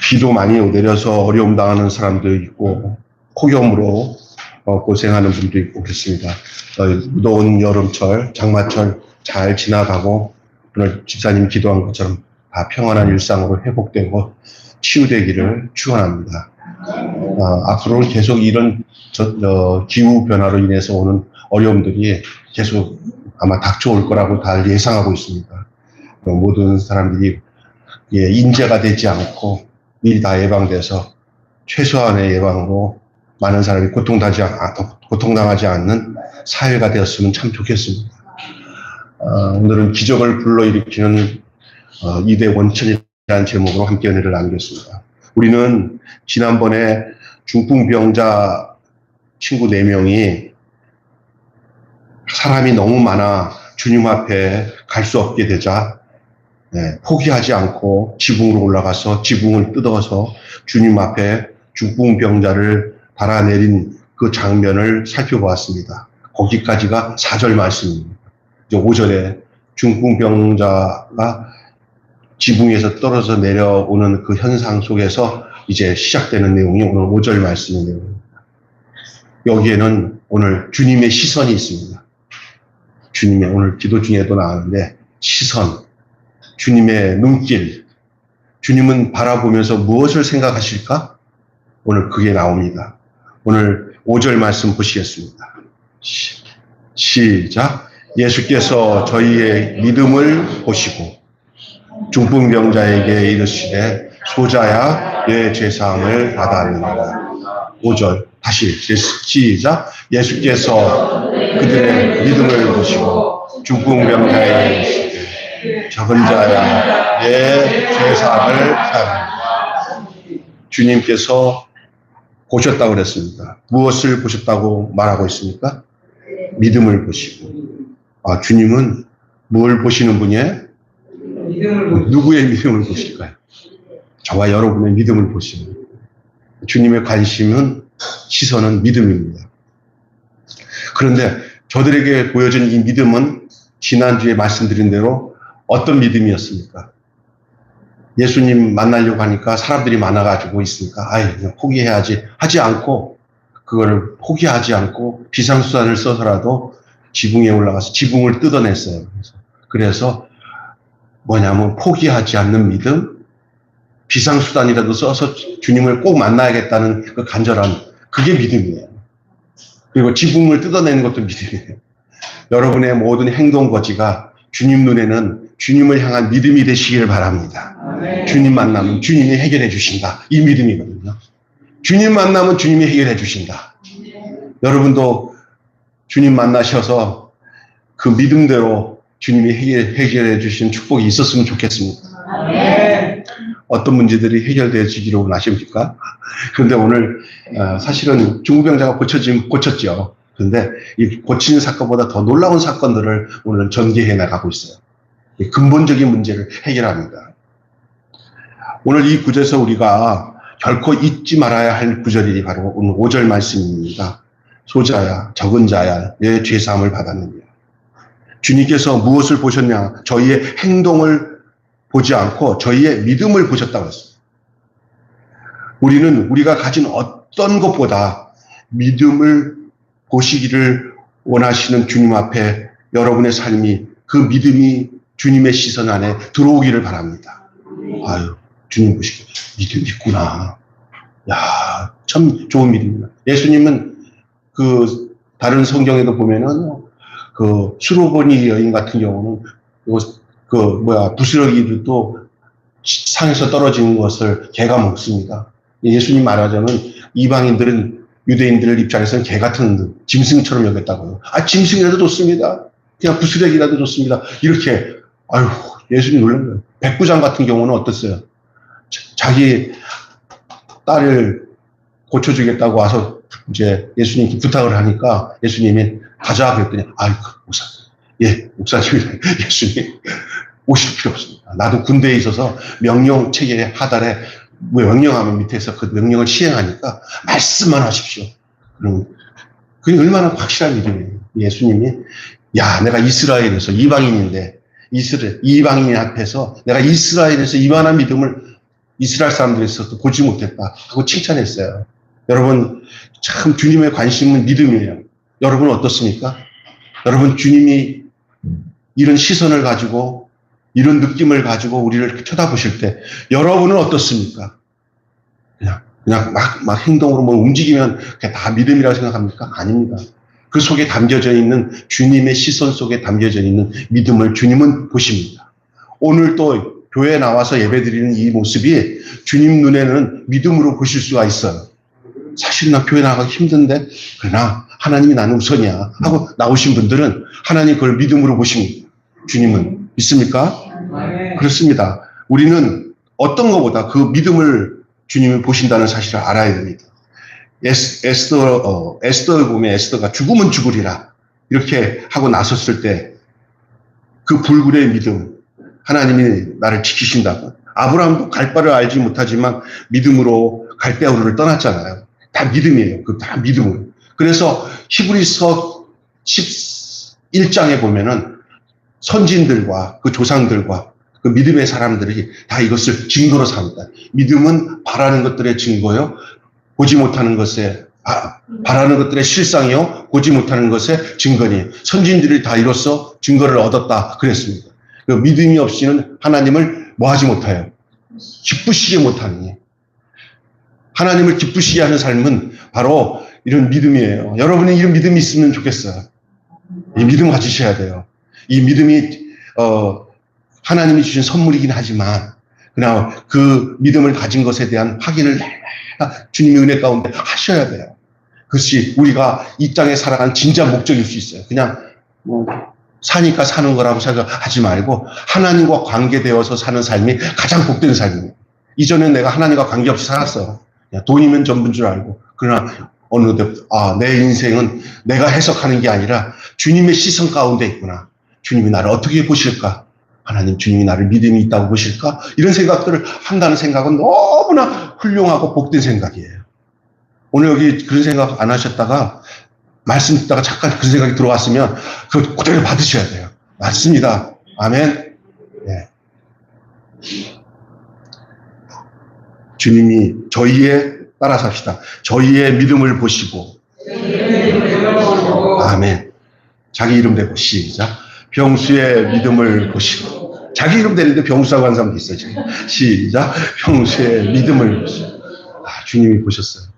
비도 많이 내려서 어려움 당하는 사람도 있고, 폭염으로 고생하는 분도 있고 그렇습니다. 무더운 여름철, 장마철 잘 지나가고, 오늘 집사님이 기도한 것처럼 다 평안한 일상으로 회복되고 치유되기를 축원합니다. 앞으로 계속 이런 기후 변화로 인해서 오는 어려움들이 계속 아마 닥쳐올 거라고 다 예상하고 있습니다. 모든 사람들이 인재가 되지 않고 미리 다 예방돼서 최소한의 예방으로 많은 사람이 고통당하지 않는 사회가 되었으면 참 좋겠습니다. 오늘은 기적을 불러일으키는 2대 원천이라는 제목으로 함께 은혜를 나누겠습니다. 우리는 지난번에 중풍병자 친구 4명이 사람이 너무 많아 주님 앞에 갈 수 없게 되자 포기하지 않고 지붕으로 올라가서 지붕을 뜯어서 주님 앞에 중풍병자를 달아내린 그 장면을 살펴보았습니다. 거기까지가 4절 말씀입니다. 이제 5절에 중풍병자가 지붕에서 떨어져 내려오는 그 현상 속에서 이제 시작되는 내용이 오늘 5절 말씀의 내용입니다. 여기에는 오늘 주님의 시선이 있습니다. 주님의 오늘 기도 중에도 나왔는데 시선, 주님의 눈길, 주님은 바라보면서 무엇을 생각하실까? 오늘 그게 나옵니다. 오늘 5절 말씀 보시겠습니다. 시작. 예수께서 저희의 믿음을 보시고 중풍병자에게 이르시되 소자야 내 죄사함을 받았느니라. 5절 다시 시작. 예수께서 그들의 믿음을 보시고 중풍병자에게 이르시되 적은 자야 내 죄사함을 받았느니라. 주님께서 보셨다고 그랬습니다. 무엇을 보셨다고 말하고 있습니까? 믿음을 보시고. 주님은 뭘 보시는 분이에요? 누구의 믿음을 보실까요? 저와 여러분의 믿음을 보시는 거예요. 주님의 관심은, 시선은 믿음입니다. 그런데 저들에게 보여진 이 믿음은 지난주에 말씀드린 대로 어떤 믿음이었습니까? 예수님 만나려고 하니까 사람들이 많아가지고 있으니까 그냥 포기해야지 하지 않고, 그거를 포기하지 않고 비상수단을 써서라도 지붕에 올라가서 지붕을 뜯어냈어요. 그래서 뭐냐면 포기하지 않는 믿음, 비상수단이라도 써서 주님을 꼭 만나야겠다는 그 간절함, 그게 믿음이에요. 그리고 지붕을 뜯어내는 것도 믿음이에요. 여러분의 모든 행동 거지가 주님 눈에는 주님을 향한 믿음이 되시길 바랍니다. 주님 만나면 주님이 해결해 주신다. 이 믿음이거든요. 주님 만나면 주님이 해결해 주신다. 여러분도 주님 만나셔서 그 믿음대로 주님이 해결해 주신 축복이 있었으면 좋겠습니다. 어떤 문제들이 해결되어지기를 원하십니까? 그런데 오늘 사실은 중풍병자가 고쳤죠. 그런데 이 고치는 사건보다 더 놀라운 사건들을 오늘 전개해 나가고 있어요. 근본적인 문제를 해결합니다. 오늘 이 구절에서 우리가 결코 잊지 말아야 할 구절이 바로 오늘 5절 말씀입니다. 소자야, 적은 자야, 내 죄사함을 받았느냐. 주님께서 무엇을 보셨냐? 저희의 행동을 보지 않고 저희의 믿음을 보셨다고 했습니다. 우리는 우리가 가진 어떤 것보다 믿음을 보시기를 원하시는 주님 앞에 여러분의 삶이, 그 믿음이 주님의 시선 안에 들어오기를 바랍니다. 주님 보시기 믿음 있구나. 야, 참 좋은 믿음이다. 예수님은 그 다른 성경에도 보면은 그 수로보니 여인 같은 경우는 부스러기도 상에서 떨어지는 것을 개가 먹습니다. 예수님 말하자면 이방인들은 유대인들 입장에서는 개 같은 짐승처럼 여겼다고요. 짐승이라도 좋습니다. 그냥 부스러기라도 좋습니다. 이렇게 예수님 놀란 거예요. 백부장 같은 경우는 어땠어요? 자기 딸을 고쳐주겠다고 와서 이제 예수님께 부탁을 하니까 예수님이 가자 그랬더니 목사님 예수님 오실 필요 없습니다. 나도 군대에 있어서 명령 체계 하달에 명령하면 밑에서 그 명령을 시행하니까 말씀만 하십시오. 그럼 그게 얼마나 확실한 믿음이에요. 예수님이 내가 이스라엘에서 이방인인데 이방인 앞에서 내가 이스라엘에서 이만한 믿음을 이스라엘 사람들에서도 보지 못했다 하고 칭찬했어요. 여러분, 참 주님의 관심은 믿음이에요. 여러분 어떻습니까? 여러분, 주님이 이런 시선을 가지고 이런 느낌을 가지고 우리를 쳐다보실 때 여러분은 어떻습니까? 그냥 막 행동으로 뭐 움직이면 그게 다 믿음이라고 생각합니까? 아닙니다. 그 속에 담겨져 있는 주님의 시선 속에 담겨져 있는 믿음을 주님은 보십니다. 오늘 또 교회에 나와서 예배드리는 이 모습이 주님 눈에는 믿음으로 보실 수가 있어요. 사실 나 교회 나가기 힘든데 그러나 하나님이 나는 우선이야 하고 나오신 분들은 하나님 그걸 믿음으로 보십니다. 주님은 믿습니까? 네. 그렇습니다. 우리는 어떤 것보다 그 믿음을 주님이 보신다는 사실을 알아야 됩니다. 에스더를 보면 에스더가 죽으면 죽으리라 이렇게 하고 나섰을 때 그 불굴의 믿음, 하나님이 나를 지키신다고. 아브라함도 갈 바를 알지 못하지만 믿음으로 갈대아우르를 떠났잖아요. 다 믿음이에요. 그 다 믿음으로. 그래서 히브리서 11장에 보면은 선진들과 그 조상들과 그 믿음의 사람들이 다 이것을 증거로 삼다. 믿음은 바라는 것들의 증거요. 보지 못하는 것에, 바라는 것들의 실상이요. 보지 못하는 것의 증거니. 선진들이 다 이로써 증거를 얻었다. 그랬습니다. 그 믿음이 없이는 하나님을 뭐 하지 못해요. 기쁘시게 못하니. 하나님을 기쁘시게 하는 삶은 바로 이런 믿음이에요. 여러분이 이런 믿음이 있으면 좋겠어요. 이 믿음 가지셔야 돼요. 이 믿음이 하나님이 주신 선물이긴 하지만 그냥 그 믿음을 가진 것에 대한 확인을 주님의 은혜 가운데 하셔야 돼요. 그것이 우리가 이 땅에 살아가는 진짜 목적일 수 있어요. 그냥 사니까 사는 거라고 생각하지 말고 하나님과 관계되어서 사는 삶이 가장 복된 삶이에요. 이전에 내가 하나님과 관계없이 살았어. 돈이면 전부인 줄 알고. 그러나 어느 때부터 내 인생은 내가 해석하는 게 아니라 주님의 시선 가운데 있구나. 주님이 나를 어떻게 보실까? 하나님, 주님이 나를 믿음이 있다고 보실까? 이런 생각들을 한다는 생각은 너무나 훌륭하고 복된 생각이에요. 오늘 여기 그런 생각 안 하셨다가 말씀 듣다가 잠깐 그런 생각이 들어왔으면 그걸 그대로 받으셔야 돼요. 맞습니다. 아멘. 네. 주님이 저희의 따라 삽시다. 저희의 믿음을 보시고 아멘. 자기 이름 대고 시작. 병수의 믿음을 보시고. 자기 이름 되는데 병수라고 하는 사람도 있어요. 지금. 시작. 병수의 믿음을 보시고. 주님이 보셨어요.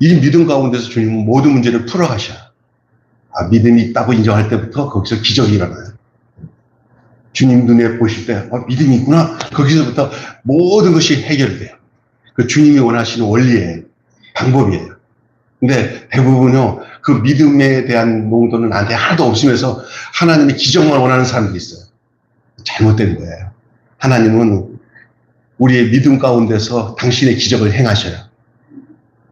이 믿음 가운데서 주님은 모든 문제를 풀어가셔요. 믿음이 있다고 인정할 때부터 거기서 기적이 일어나요. 주님 눈에 보실 때 믿음이 있구나. 거기서부터 모든 것이 해결돼요. 그 주님이 원하시는 원리예요. 방법이에요. 근데 대부분요, 그 믿음에 대한 농도는 나한테 하나도 없으면서 하나님의 기적만 원하는 사람들이 있어요. 잘못된 거예요. 하나님은 우리의 믿음 가운데서 당신의 기적을 행하셔요.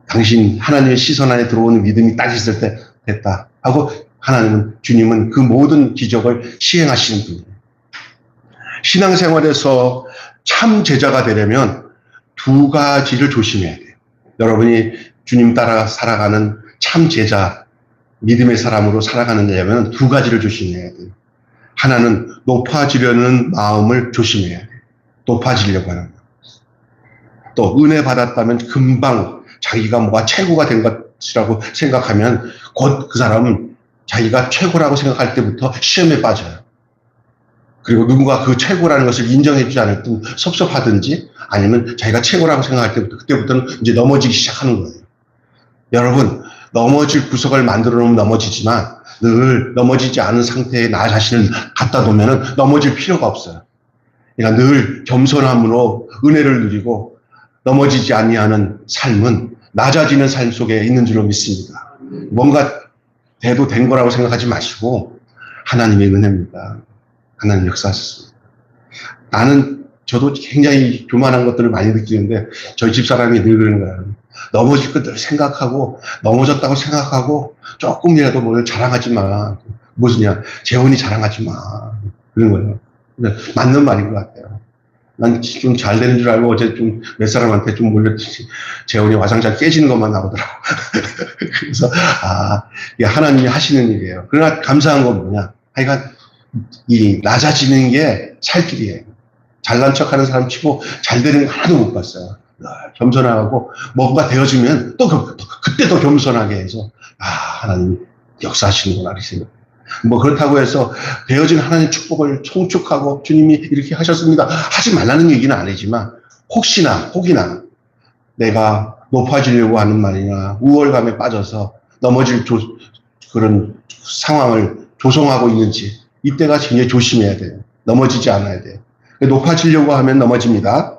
당신 하나님의 시선 안에 들어오는 믿음이 딱 있을 때 됐다 하고 주님은 그 모든 기적을 시행하시는 분이에요. 신앙생활에서 참 제자가 되려면 두 가지를 조심해야 돼요. 여러분이 주님 따라 살아가는 참 제자, 믿음의 사람으로 살아가느냐면 두 가지를 조심해야 돼요. 하나는 높아지려는 마음을 조심해야 돼요. 높아지려고 하는 거. 또 은혜 받았다면 금방 자기가 뭐가 최고가 된 것이라고 생각하면 곧 그 사람은 자기가 최고라고 생각할 때부터 시험에 빠져요. 그리고 누군가 그 최고라는 것을 인정해 주지 않을 때 섭섭하든지 아니면 자기가 최고라고 생각할 때부터 그때부터는 이제 넘어지기 시작하는 거예요. 여러분, 넘어질 구석을 만들어 놓으면 넘어지지만 늘 넘어지지 않은 상태에 나 자신을 갖다 놓으면 넘어질 필요가 없어요. 그러니까 늘 겸손함으로 은혜를 누리고 넘어지지 아니하는 삶은 낮아지는 삶 속에 있는 줄로 믿습니다. 뭔가 돼도 된 거라고 생각하지 마시고 하나님의 은혜입니다. 하나님 역사하셨습니다. 저도 굉장히 교만한 것들을 많이 느끼는데 저희 집사람이 늘 그러는 거예요. 넘어질 것들을 생각하고 넘어졌다고 생각하고 조금이라도 뭘 자랑하지 마. 무슨냐 재혼이 자랑하지 마. 그런 거예요. 근데 맞는 말인 것 같아요. 난 좀 잘 되는 줄 알고 어제 좀 몇 사람한테 좀 몰렸듯이 재혼이 와장창 깨지는 것만 나오더라고. 그래서, 이게 하나님이 하시는 일이에요. 그러나 감사한 건 뭐냐. 하여간, 이 낮아지는 게 살 길이에요. 잘난 척 하는 사람 치고 잘 되는 거 하나도 못 봤어요. 겸손하고 뭔가 되어지면 또 그때 더 겸손하게 해서, 하나님이 역사하시는구나, 이렇게 생각. 뭐 그렇다고 해서 되어진 하나님의 축복을 총축하고 주님이 이렇게 하셨습니다. 하지 말라는 얘기는 아니지만 혹시나 내가 높아지려고 하는 말이나 우월감에 빠져서 넘어질 그런 상황을 조성하고 있는지 이때가 굉장히 조심해야 돼요. 넘어지지 않아야 돼요. 높아지려고 하면 넘어집니다.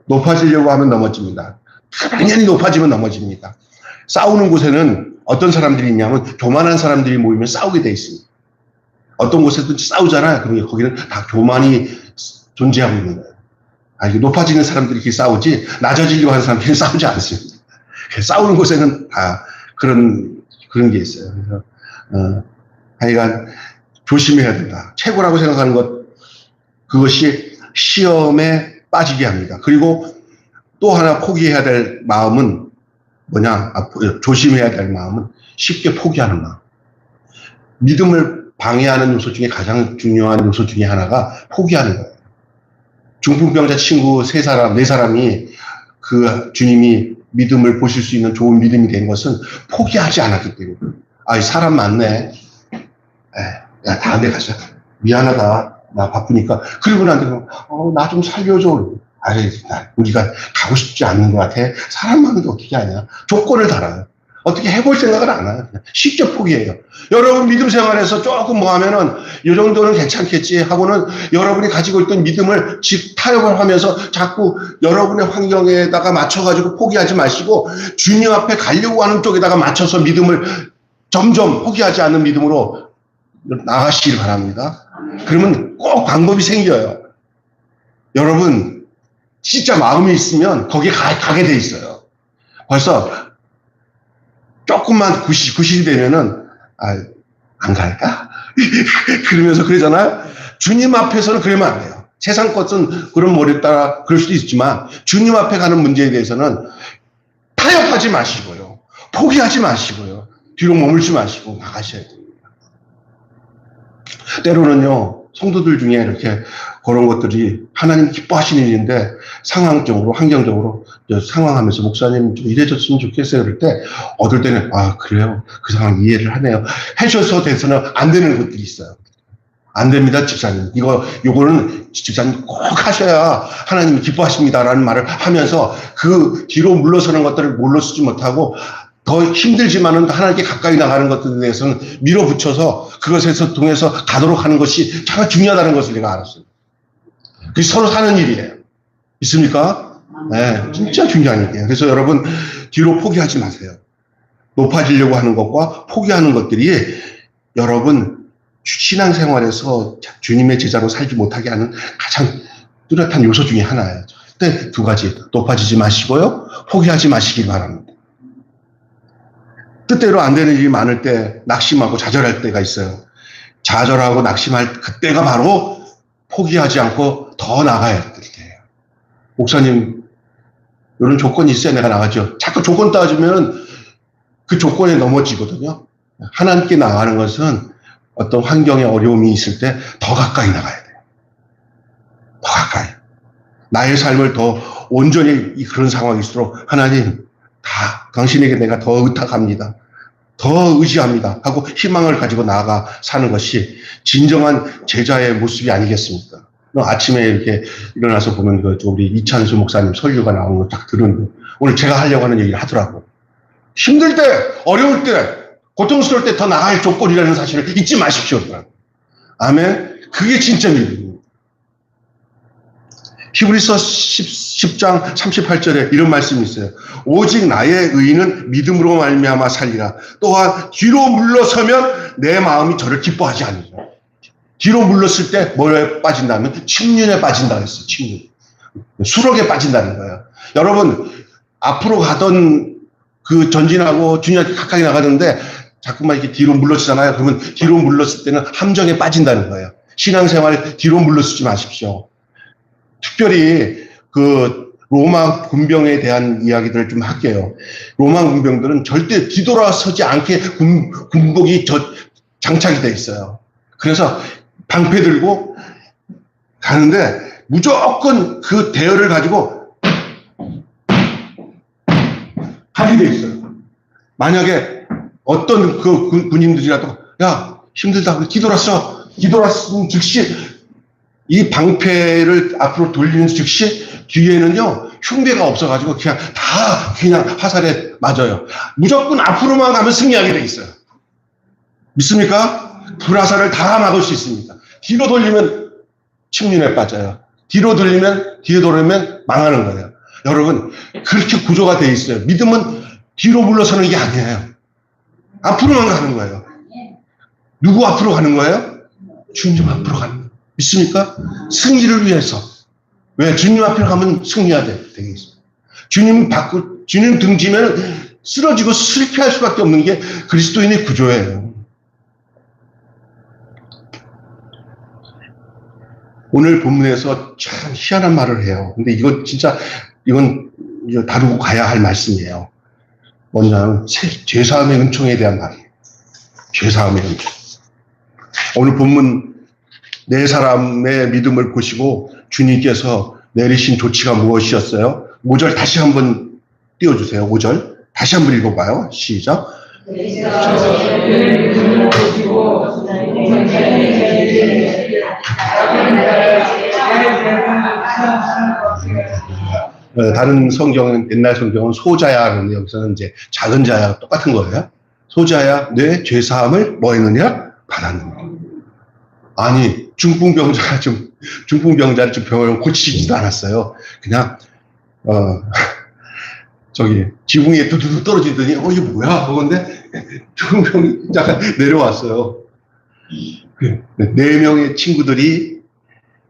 높아지려고 하면 넘어집니다. 당연히 높아지면 넘어집니다. 싸우는 곳에는 어떤 사람들이 있냐면 교만한 사람들이 모이면 싸우게 돼 있습니다. 어떤 곳에든지 싸우잖아요. 그러면 거기는 다 교만이 존재하고 있는 거예요. 이게 높아지는 사람들이 이렇게 싸우지 낮아지려고 하는 사람들이 싸우지 않습니다. 싸우는 곳에는 다 그런 게 있어요. 그래서 하여간 조심해야 된다. 최고라고 생각하는 그것이 시험에 빠지게 합니다. 그리고 또 하나 포기해야 될 마음은 뭐냐? 조심해야 될 마음은 쉽게 포기하는 마음. 믿음을 방해하는 요소 중에 가장 중요한 요소 중에 하나가 포기하는 거예요. 중풍병자 친구 4사람이 그 주님이 믿음을 보실 수 있는 좋은 믿음이 된 것은 포기하지 않았기 때문에. 사람 많네. 야, 다음에 가자. 미안하다. 나 바쁘니까. 그리고 난 나 좀 살려줘. 우리가 가고 싶지 않는 것 같아. 사람 많은데 어떻게 하냐. 조건을 달아요. 어떻게 해볼 생각을 안 해요. 그냥 쉽게 포기해요. 여러분 믿음 생활에서 조금 뭐 하면은 이 정도는 괜찮겠지 하고는 여러분이 가지고 있던 믿음을 타협을 하면서 자꾸 여러분의 환경에다가 맞춰가지고 포기하지 마시고 주님 앞에 가려고 하는 쪽에다가 맞춰서 믿음을 점점 포기하지 않는 믿음으로 나가시길 바랍니다. 그러면 꼭 방법이 생겨요. 여러분 진짜 마음이 있으면 거기에 가게 돼 있어요. 벌써 조금만 구실이 되면은 안 갈까? 그러면서 그러잖아요. 주님 앞에서는 그러면 안 돼요. 세상 것은 그런 머리에 따라 그럴 수도 있지만 주님 앞에 가는 문제에 대해서는 타협하지 마시고요. 포기하지 마시고요. 뒤로 머물지 마시고 나가셔야 됩니다. 때로는요. 성도들 중에 이렇게 그런 것들이 하나님 기뻐하시는 일인데 상황적으로 환경적으로 상황하면서 목사님 좀 이래졌으면 좋겠어요. 그럴 때 얻을 때는 그래요. 그 상황 이해를 하네요. 해줘서 돼서는 안 되는 것들이 있어요. 안 됩니다, 집사님. 요거는 집사님 꼭 하셔야 하나님이 기뻐하십니다라는 말을 하면서 그 뒤로 물러서는 것들을 물러서지 못하고 더 힘들지만은 하나님께 가까이 나가는 것들에 대해서는 밀어붙여서 그것에서 통해서 가도록 하는 것이 참 중요하다는 것을 내가 알았어요. 그게 서로 사는 일이에요. 있습니까? 네, 진짜 중요한 일이에요. 그래서 여러분 뒤로 포기하지 마세요. 높아지려고 하는 것과 포기하는 것들이 여러분 신앙생활에서 주님의 제자로 살지 못하게 하는 가장 뚜렷한 요소 중에 하나예요. 그때 두 가지 높아지지 마시고요. 포기하지 마시길 바랍니다. 뜻대로 안 되는 일이 많을 때 낙심하고 좌절할 때가 있어요. 좌절하고 낙심할 그때가 바로 포기하지 않고 더 나가야 될 때예요. 목사님 이런 조건이 있어야 내가 나가죠. 자꾸 조건 따지면 그 조건에 넘어지거든요. 하나님께 나가는 것은 어떤 환경에 어려움이 있을 때 더 가까이 나가야 돼요. 더 가까이. 나의 삶을 더 온전히 그런 상황일수록 하나님 당신에게 내가 더 의탁합니다. 더 의지합니다. 하고 희망을 가지고 나아가 사는 것이 진정한 제자의 모습이 아니겠습니까? 아침에 이렇게 일어나서 보면 우리 이찬수 목사님 설교가 나오는 거 딱 들은 오늘 제가 하려고 하는 얘기를 하더라고. 힘들 때, 어려울 때, 고통스러울 때 더 나아갈 조건이라는 사실을 잊지 마십시오. 아멘. 그게 진짜 믿음입니다. 히브리서 10장 38절에 이런 말씀이 있어요. 오직 나의 의인은 믿음으로 말미암아 살리라. 또한 뒤로 물러서면 내 마음이 저를 기뻐하지 않으리라. 뒤로 물렀을 때 뭐에 빠진다면 침륜에 빠진다 그랬어요. 침륜. 수렁에 빠진다는 거예요. 여러분 앞으로 가던 그 전진하고 주님한테 가까이 나가는데 자꾸만 이렇게 뒤로 물러서잖아요. 그러면 뒤로 물렀을 때는 함정에 빠진다는 거예요. 신앙생활 뒤로 물러서지 마십시오. 특별히 그 로마 군병에 대한 이야기들을 좀 할게요. 로마 군병들은 절대 뒤돌아서지 않게 군복이 장착이 돼 있어요. 그래서 방패 들고 가는데 무조건 그 대열을 가지고 가게 돼 있어요. 만약에 어떤 그 군인들이라도 야 힘들다 뒤돌았으면 즉시 이 방패를 앞으로 돌리는 즉시 뒤에는요 흉배가 없어가지고 그냥 화살에 맞아요. 무조건 앞으로만 가면 승리하게 돼 있어요. 믿습니까? 불화살을 다 막을 수 있습니다. 뒤로 돌리면 침륜에 빠져요. 뒤로 돌리면 망하는 거예요. 여러분 그렇게 구조가 돼 있어요. 믿음은 뒤로 물러서는 게 아니에요. 앞으로만 가는 거예요. 누구 앞으로 가는 거예요? 주님 앞으로 가는 거예요. 믿습니까? 승리를 위해서. 왜? 주님 앞에 가면 승리하게 되겠어요. 주님 등지면 쓰러지고 실패할 수밖에 없는 게 그리스도인의 구조예요. 오늘 본문에서 참 희한한 말을 해요. 근데 이건 다루고 가야 할 말씀이에요. 뭐냐면 죄사함의 은총에 대한 말이에요. 죄사함의 은총. 오늘 본문 네 사람의 믿음을 보시고 주님께서 내리신 조치가 무엇이었어요? 5절 다시 한번 띄워주세요. 5절 다시 한번 읽어봐요. 시작. 다른 성경은 옛날 성경은 소자야 그런데 여기서는 이제 작은 자야 똑같은 거예요. 소자야 내 죄사함을 뭐 했느냐? 받았느냐. 아니 중풍병자를 좀 병을 고치지도 않았어요. 그냥 지붕 위에 두두두 떨어지더니 이게 뭐야? 그건데 중풍병자가 내려왔어요. 네 명의 친구들이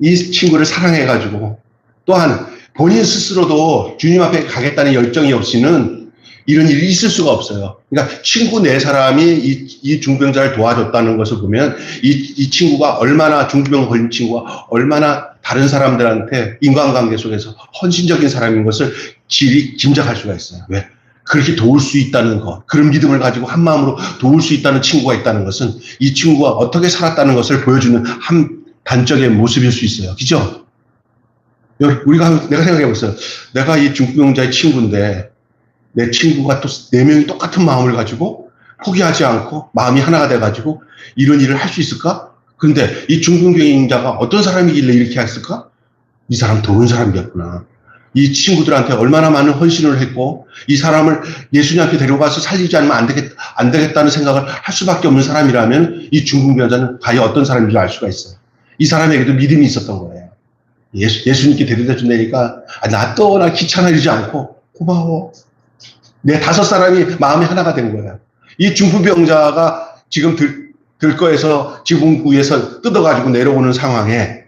이 친구를 사랑해가지고 또한 본인 스스로도 주님 앞에 가겠다는 열정이 없이는 이런 일이 있을 수가 없어요. 그러니까 친구 네 사람이 이 중병자를 도와줬다는 것을 보면 이 친구가 얼마나 중병 걸린 친구가 얼마나 다른 사람들한테 인간관계 속에서 헌신적인 사람인 것을 짐작할 수가 있어요. 왜? 그렇게 도울 수 있다는 것, 그런 믿음을 가지고 한 마음으로 도울 수 있다는 친구가 있다는 것은 이 친구가 어떻게 살았다는 것을 보여주는 한 단적인 모습일 수 있어요. 그죠? 내가 생각해 보세요. 내가 이 중풍병자의 친구인데 내 친구가 또 네 명이 똑같은 마음을 가지고 포기하지 않고 마음이 하나가 돼가지고 이런 일을 할 수 있을까? 그런데 이 중풍병자가 어떤 사람이길래 이렇게 했을까? 이 사람 좋은 사람이었구나. 이 친구들한테 얼마나 많은 헌신을 했고 이 사람을 예수님 앞에 데려가서 살리지 않으면 안 되겠다는 생각을 할 수밖에 없는 사람이라면 이 중풍병자는 과연 어떤 사람인지 알 수가 있어요. 이 사람에게도 믿음이 있었던 거예요. 예수님께 데려다 준다니까 나 귀찮아지지 않고 고마워. 내 5사람이 마음이 하나가 된 거야. 이 중풍병자가 지금 들거에서 지붕 위에서 뜯어가지고 내려오는 상황에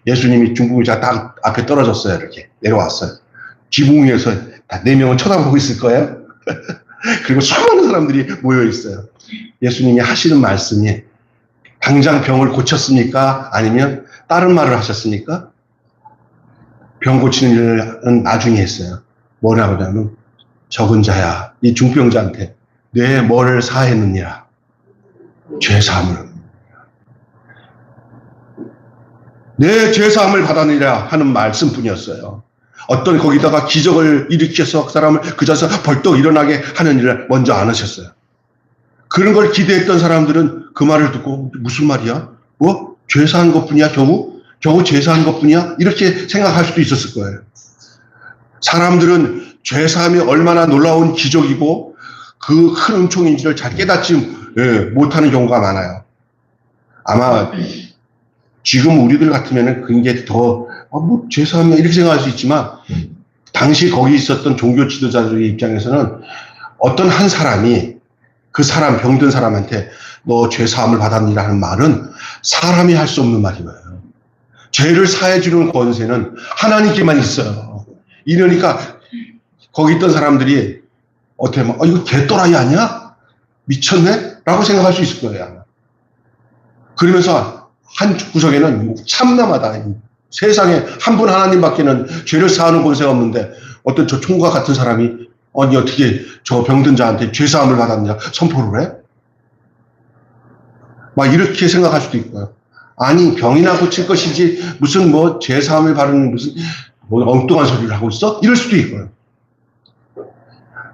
예수님이 중풍병자 딱 앞에 떨어졌어요. 이렇게 내려왔어요. 지붕 위에서 다 4명은 쳐다보고 있을 거예요. 그리고 수많은 사람들이 모여 있어요. 예수님이 하시는 말씀이 당장 병을 고쳤습니까? 아니면 다른 말을 하셨습니까? 병 고치는 일은 나중에 했어요. 뭐라고 하냐면 적은 자야, 이 중병자한테 내 뭐를 사했느냐? 죄사함을. 내 죄사함을 받았느냐 하는 말씀뿐이었어요. 어떤 거기다가 기적을 일으켜서 사람을 그 자리에서 벌떡 일어나게 하는 일을 먼저 안 하셨어요. 그런 걸 기대했던 사람들은 그 말을 듣고 무슨 말이야? 뭐? 죄사한 것뿐이야 겨우 죄사한 것뿐이야? 이렇게 생각할 수도 있었을 거예요. 사람들은 죄사함이 얼마나 놀라운 기적이고 그 큰 은총인지를 잘 깨닫지 못하는 경우가 많아요. 아마 지금 우리들 같으면 그게 더 죄사함이야 이렇게 생각할 수 있지만 당시 거기 있었던 종교 지도자들의 입장에서는 어떤 한 사람이 그 사람 병든 사람한테 너 죄사함을 받았느냐 하는 말은 사람이 할 수 없는 말이에요. 죄를 사해주는 권세는 하나님께만 있어요. 이러니까 거기 있던 사람들이 어떻게 이거 개또라이 아니야? 미쳤네? 라고 생각할 수 있을 거예요. 그러면서 한 구석에는 참남하다. 세상에 한 분 하나님밖에는 죄를 사하는 권세가 없는데 어떤 저 총각 같은 사람이 아니 어떻게 저 병든 자한테 죄사함을 받았냐 선포를 해? 막 이렇게 생각할 수도 있고요. 아니 병이나 고칠 것이지 무슨 뭐 죄사함을 받는 무슨 뭐 엉뚱한 소리를 하고 있어? 이럴 수도 있고요.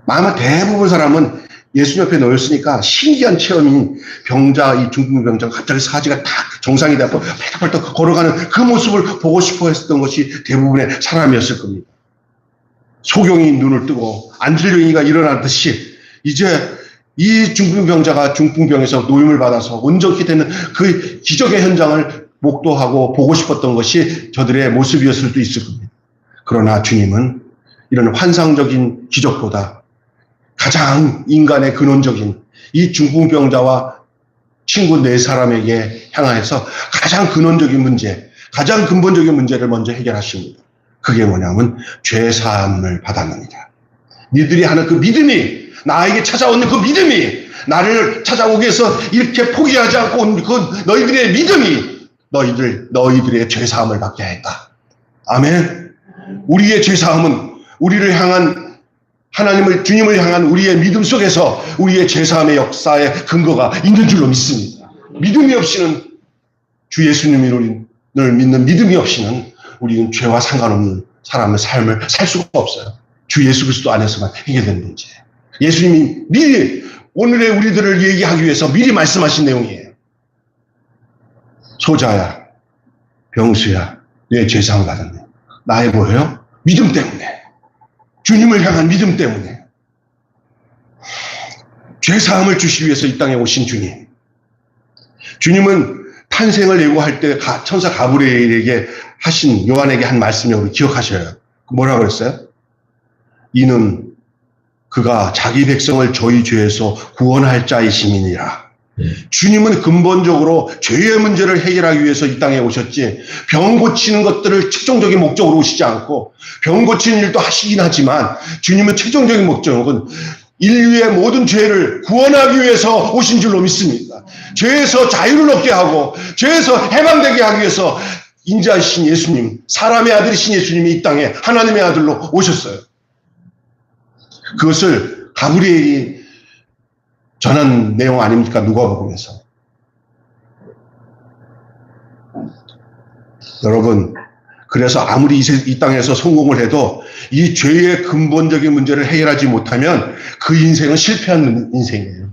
아마 대부분 사람은 예수 옆에 놓였으니까 신기한 체험이 병자, 이 중풍병자가 갑자기 사지가 딱 정상이 되고 팔떡팔떡 걸어가는 그 모습을 보고 싶어 했던 것이 대부분의 사람이었을 겁니다. 소경이 눈을 뜨고 안질병이가 일어나듯이 이제 이 중풍병자가 중풍병에서 노임을 받아서 온전히 되는 그 기적의 현장을 목도하고 보고 싶었던 것이 저들의 모습이었을 수도 있을 겁니다. 그러나 주님은 이런 환상적인 기적보다 가장 인간의 근원적인 이 중풍병자와 친구 네 사람에게 향하여서 가장 근원적인 문제, 가장 근본적인 문제를 먼저 해결하십니다. 그게 뭐냐면 죄사함을 받았느니라. 니들이 하는 그 믿음이, 나에게 찾아오는 그 믿음이, 나를 찾아오기 위해서 이렇게 포기하지 않고 온 그 너희들의 믿음이 너희들의 죄사함을 받게 했다. 아멘. 우리의 죄사함은 우리를 향한 하나님을, 주님을 향한 우리의 믿음 속에서 우리의 죄사함의 역사의 근거가 있는 줄로 믿습니다. 믿음이 없이는, 주 예수님을 믿는 믿음이 없이는 우리는 죄와 상관없는 사람의 삶을 살 수가 없어요. 주 예수 그리스도 안에서만 해결되는 문제예요. 예수님이 미리 오늘의 우리들을 얘기하기 위해서 미리 말씀하신 내용이에요. 소자야, 병수야, 내 죄사함을 받았네. 나의 뭐예요? 믿음 때문에. 주님을 향한 믿음 때문에. 죄사함을 주시기 위해서 이 땅에 오신 주님. 주님은 탄생을 예고할 때 천사 가브리엘에게 하신, 요한에게 한 말씀을 우리 기억하셔요. 뭐라고 그랬어요? 이는 그가 자기 백성을 저희 죄에서 구원할 자이심이니라. 주님은 근본적으로 죄의 문제를 해결하기 위해서 이 땅에 오셨지, 병 고치는 것들을 최종적인 목적으로 오시지 않고, 병 고치는 일도 하시긴 하지만 주님은 최종적인 목적은 인류의 모든 죄를 구원하기 위해서 오신 줄로 믿습니다. 죄에서 자유를 얻게 하고 죄에서 해방되게 하기 위해서 인자이신 예수님, 사람의 아들이신 예수님이 이 땅에 하나님의 아들로 오셨어요. 그것을 가브리엘이 전한 내용 아닙니까? 누가복음에서. 여러분, 그래서 아무리 이 땅에서 성공을 해도 이 죄의 근본적인 문제를 해결하지 못하면 그 인생은 실패한 인생이에요.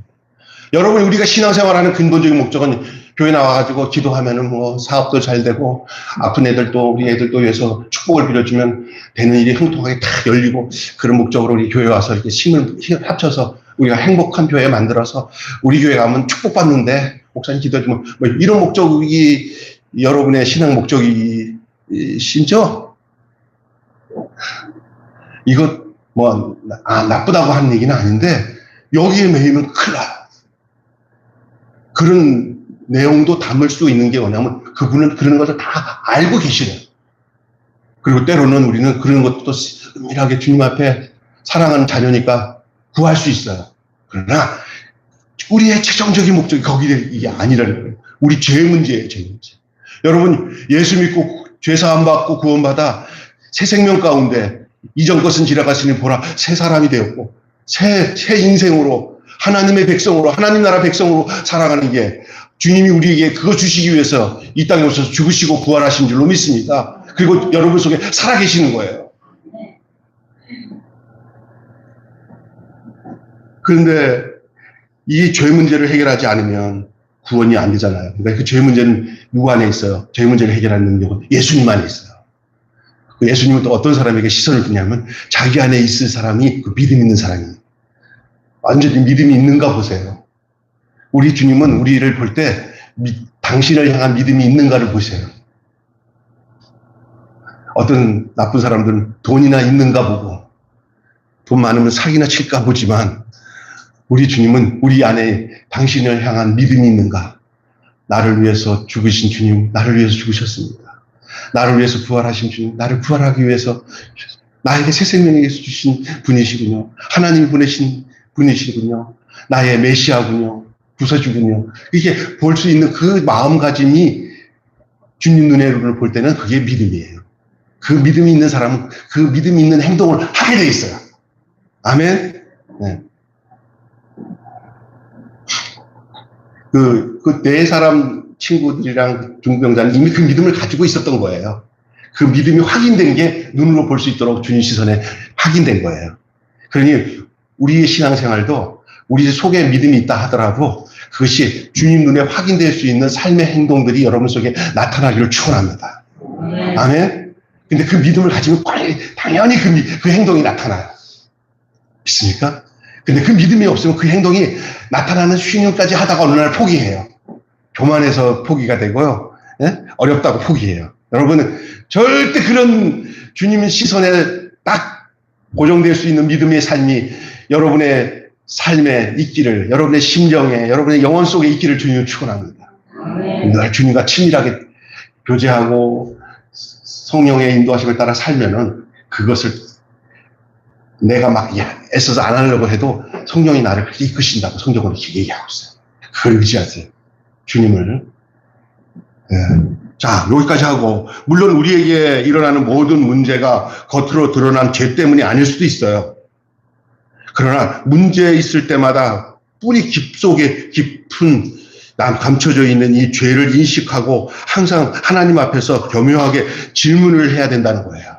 여러분, 우리가 신앙생활하는 근본적인 목적은 교회 나와가지고 기도하면은 뭐 사업도 잘 되고 아픈 애들도 우리 애들도 위해서 축복을 빌어주면 되는 일이 형통하게 다 열리고, 그런 목적으로 우리 교회 와서 이렇게 힘을 합쳐서 우리가 행복한 교회 만들어서 우리 교회 가면 축복받는데 목사님 기도해주면 뭐 이런 목적이 여러분의 신앙 목적이신죠? 이거 뭐 나쁘다고 하는 얘기는 아닌데 여기에 매이면 큰일 나요. 그런 내용도 담을 수 있는 게 뭐냐면 그분은 그런 것을 다 알고 계시네요. 그리고 때로는 우리는 그런 것도 은밀하게 주님 앞에 사랑하는 자녀니까 구할 수 있어요. 그러나 우리의 최종적인 목적이 이게 아니라는 거예요. 우리 죄 문제예요, 죄 문제. 여러분, 예수 믿고 죄사함 받고 구원받아 새 생명 가운데 이전 것은 지나갔으니 보라 새 사람이 되었고 새 인생으로 하나님의 백성으로, 하나님 나라 백성으로 살아가는 게, 주님이 우리에게 그거 주시기 위해서 이 땅에 오셔서 죽으시고 부활하신 줄로 믿습니다. 그리고 여러분 속에 살아계시는 거예요. 그런데 이 죄 문제를 해결하지 않으면 구원이 안 되잖아요. 그러니까 그 죄 문제는 누구 안에 있어요? 죄 문제를 해결하는 능력은 예수님 안에 있어요. 예수님은 또 어떤 사람에게 시선을 두냐면 자기 안에 있을 사람이 그 믿음 있는 사람이에요. 완전히 믿음이 있는가 보세요. 우리 주님은 우리를 볼 때 당신을 향한 믿음이 있는가를 보세요. 어떤 나쁜 사람들은 돈이나 있는가 보고 돈 많으면 사기나 칠까 보지만 우리 주님은 우리 안에 당신을 향한 믿음이 있는가? 나를 위해서 죽으신 주님, 나를 위해서 죽으셨습니다. 나를 위해서 부활하신 주님, 나를 부활하기 위해서 나에게 새 생명에서 주신 분이시군요. 하나님이 보내신 분이시군요. 나의 메시아군요. 구세주군요. 이게 볼 수 있는 그 마음가짐이 주님 눈으로 볼 때는 그게 믿음이에요. 그 믿음이 있는 사람은 그 믿음이 있는 행동을 하게 돼 있어요. 아멘. 네. 그 네 사람 친구들이랑 중병자는 이미 그 믿음을 가지고 있었던 거예요. 그 믿음이 확인된 게 눈으로 볼 수 있도록 주님 시선에 확인된 거예요. 그러니 우리의 신앙생활도 우리 속에 믿음이 있다 하더라도 그것이 주님 눈에 확인될 수 있는 삶의 행동들이 여러분 속에 나타나기를 축원합니다. 아멘. 근데 그 믿음을 가지면 당연히 그 행동이 나타나요. 믿습니까? 근데 그 믿음이 없으면 그 행동이 나타나는 쉬는까지 하다가 어느 날 포기해요. 교만해서 포기가 되고요. 예? 어렵다고 포기해요. 여러분은 절대 그런 주님의 시선에 딱 고정될 수 있는 믿음의 삶이 여러분의 삶에 있기를, 여러분의 심정에, 여러분의 영혼 속에 있기를 주님을 축원합니다. 늘 주님과 친밀하게 교제하고 성령의 인도하심을 따라 살면은 그것을 내가 막 애써서 안 하려고 해도 성령이 나를 그렇게 이끄신다고 성경으로 이렇게 얘기하고 있어요. 그걸 의지하세요. 주님을. 네. 자, 여기까지 하고, 물론 우리에게 일어나는 모든 문제가 겉으로 드러난 죄 때문이 아닐 수도 있어요. 그러나 문제 있을 때마다 뿌리 깊속에 깊은 감춰져 있는 이 죄를 인식하고 항상 하나님 앞에서 겸허하게 질문을 해야 된다는 거예요.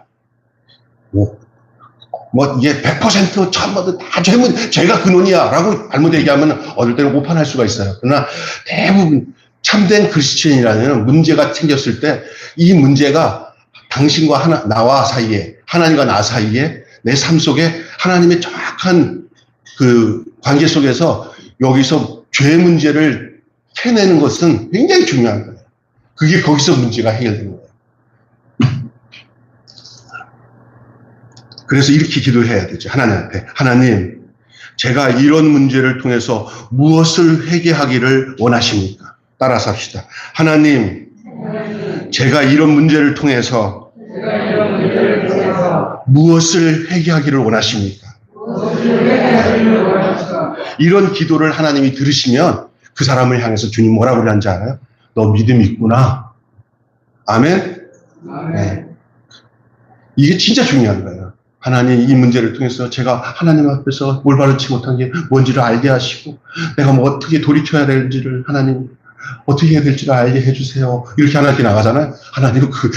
이게 100% 1000%, 다 죄가 근원이야 라고 잘못 얘기하면 어떨 때는 오판할 수가 있어요. 그러나 대부분 참된 크리스천이라면 문제가 생겼을 때 이 문제가 당신과 나와 사이에, 하나님과 나 사이에 내 삶 속에 하나님의 정확한 그 관계 속에서 여기서 죄 문제를 캐내는 것은 굉장히 중요한 거예요. 그게 거기서 문제가 해결되는 거예요. 그래서 이렇게 기도를 해야 되죠. 하나님 앞에. 하나님, 제가 이런 문제를 통해서 무엇을 회개하기를 원하십니까? 따라서 합시다. 하나님, 제가 이런 문제를 통해서 무엇을 회개하기를 원하십니까? 이런 기도를 하나님이 들으시면 그 사람을 향해서 주님 뭐라고 그러는지 알아요? 너 믿음이 있구나. 아멘? 네. 이게 진짜 중요한 거예요. 하나님 이 문제를 통해서 제가 하나님 앞에서 올바르지 못한 게 뭔지를 알게 하시고 내가 뭐 어떻게 돌이켜야 될지를 하나님 어떻게 해야 될지를 알게 해주세요. 이렇게 하나님께 나가잖아요. 하나님은 그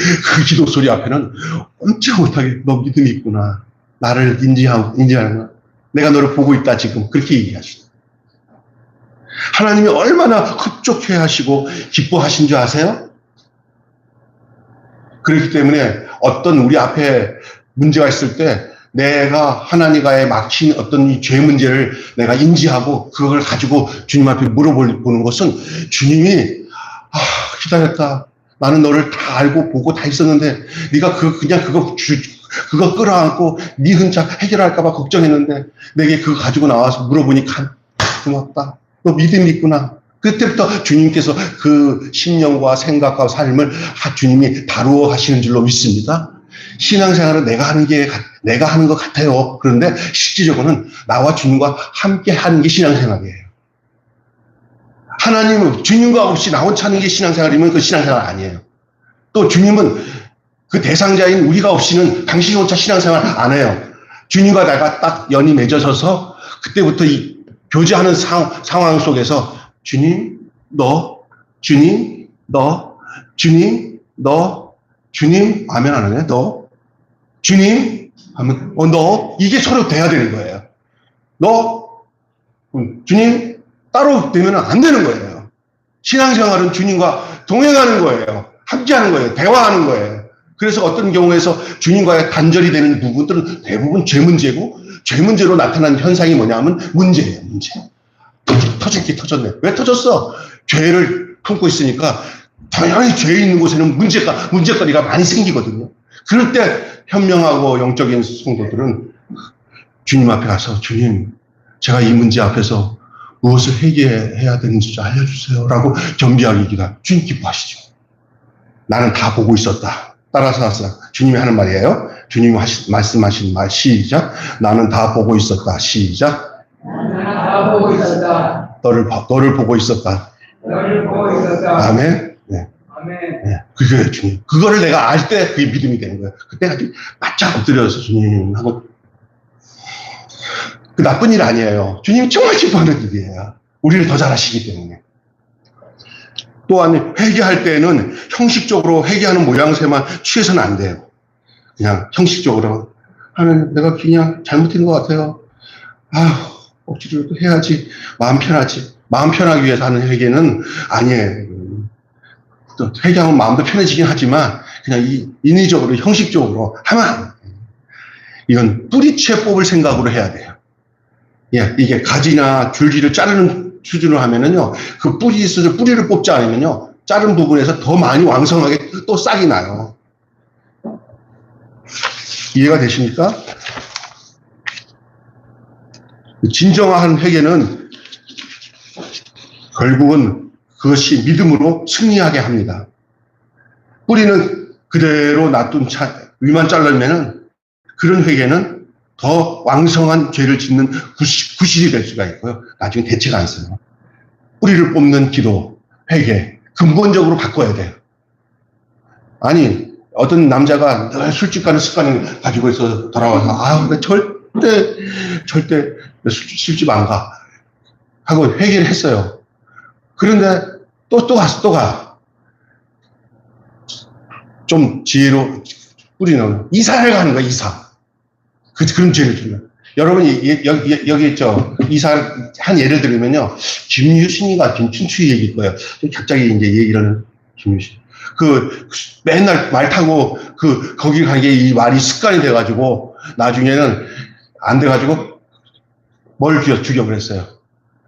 기도 소리 앞에는 엄청 못하게 너 믿음이 있구나. 나를 인지하는 거야. 내가 너를 보고 있다 지금. 그렇게 얘기하시죠. 하나님이 얼마나 흡족해 하시고 기뻐하신 줄 아세요? 그렇기 때문에 어떤 우리 앞에 문제가 있을 때 내가 하나님과의 막힌 어떤 이 죄 문제를 내가 인지하고 그걸 가지고 주님 앞에 물어보는 것은 주님이 기다렸다. 나는 너를 다 알고 보고 다 있었는데 네가 그거 끌어안고 네 혼자 해결할까 봐 걱정했는데 내게 그거 가지고 나와서 물어보니까 고맙다. 너 믿음이 있구나. 그때부터 주님께서 그 심령과 생각과 삶을 주님이 다루어 가시는 줄로 믿습니다. 신앙생활은 내가 하는 것 같아요. 그런데 실질적으로는 나와 주님과 함께 하는 게 신앙생활이에요. 하나님은 주님과 없이 나 혼자 하는 게 신앙생활이면 그 신앙생활 아니에요. 또 주님은 그 대상자인 우리가 없이는 당신이 혼자 신앙생활 안 해요. 주님과 내가 딱 연이 맺어져서 그때부터 이 교제하는 상황 속에서 주님, 너, 주님, 너, 주님, 너, 주님, 아멘 안 하네, 너, 주님, 하면, 너, 이게 서로 돼야 되는 거예요. 너, 주님, 따로 되면 안 되는 거예요. 신앙생활은 주님과 동행하는 거예요. 함께하는 거예요. 대화하는 거예요. 그래서 어떤 경우에서 주님과의 단절이 되는 부분들은 대부분 죄 문제고, 죄 문제로 나타나는 현상이 뭐냐면 문제예요, 문제. 터질 게 터졌네. 왜 터졌어? 죄를 품고 있으니까 당연히 죄 있는 곳에는 문제거리가 많이 생기거든요. 그럴 때 현명하고 영적인 성도들은 주님 앞에 가서 주님, 제가 이 문제 앞에서 무엇을 회개해야 되는지 좀 알려주세요. 라고 겸비하게 기도하면 주님 기뻐하시죠. 나는 다 보고 있었다. 따라서 하세요. 주님이 하는 말이에요. 주님이 말씀하신 말 시작. 나는 다 보고 있었다. 시작. 나는 다 보고 있었다. 너를 보고 있었다. 너를 보고 있었다. 아멘. 네. 아멘. 네. 그게 주님. 그거를 내가 알 때 그게 믿음이 되는 거예요. 그때 아주 바짝 엎드려서 주님 하고. 그 나쁜 일 아니에요. 주님 정말 기뻐하는 일이에요. 우리를 더 잘하시기 때문에. 또한 회개할 때는 형식적으로 회개하는 모양새만 취해서는 안 돼요. 그냥 형식적으로 하는 내가 그냥 잘못한 것 같아요. 억지로 해야지. 마음 편하지. 마음 편하기 위해서 하는 회개는 아니에요. 또 회개하면 마음도 편해지긴 하지만 그냥 인위적으로 형식적으로 하면 안 돼요. 이건 뿌리채 뽑을 생각으로 해야 돼요. 예, 이게 가지나 줄기를 자르는 수준으로 하면은요, 그 뿌리를 뽑지 않으면요, 자른 부분에서 더 많이 왕성하게 또 싹이 나요. 이해가 되십니까? 진정한 회개는 결국은 그것이 믿음으로 승리하게 합니다. 뿌리는 그대로 놔둔 위만 잘라면은 그런 회개는 더 왕성한 죄를 짓는 구실이 될 수가 있고요. 나중에 대책 안 써요. 뿌리를 뽑는 기도, 회개, 근본적으로 바꿔야 돼요. 아니, 어떤 남자가 늘 술집 가는 습관을 가지고 있어 돌아와서, 나 절대 술집 안 가. 하고 회개를 했어요. 그런데 또 가. 좀 지혜로 뿌리는 이사를 가는 거야, 이사. 그런 죄를 지면. 여러분이 여기 있죠. 이사 한 예를 들면요. 김유신이가 김춘추 얘기일 거예요. 갑자기 이제 얘기를 김유신. 맨날 말 타고 거기 가게 이 말이 습관이 돼가지고 나중에는 안 돼가지고 뭘 죽여버렸어요.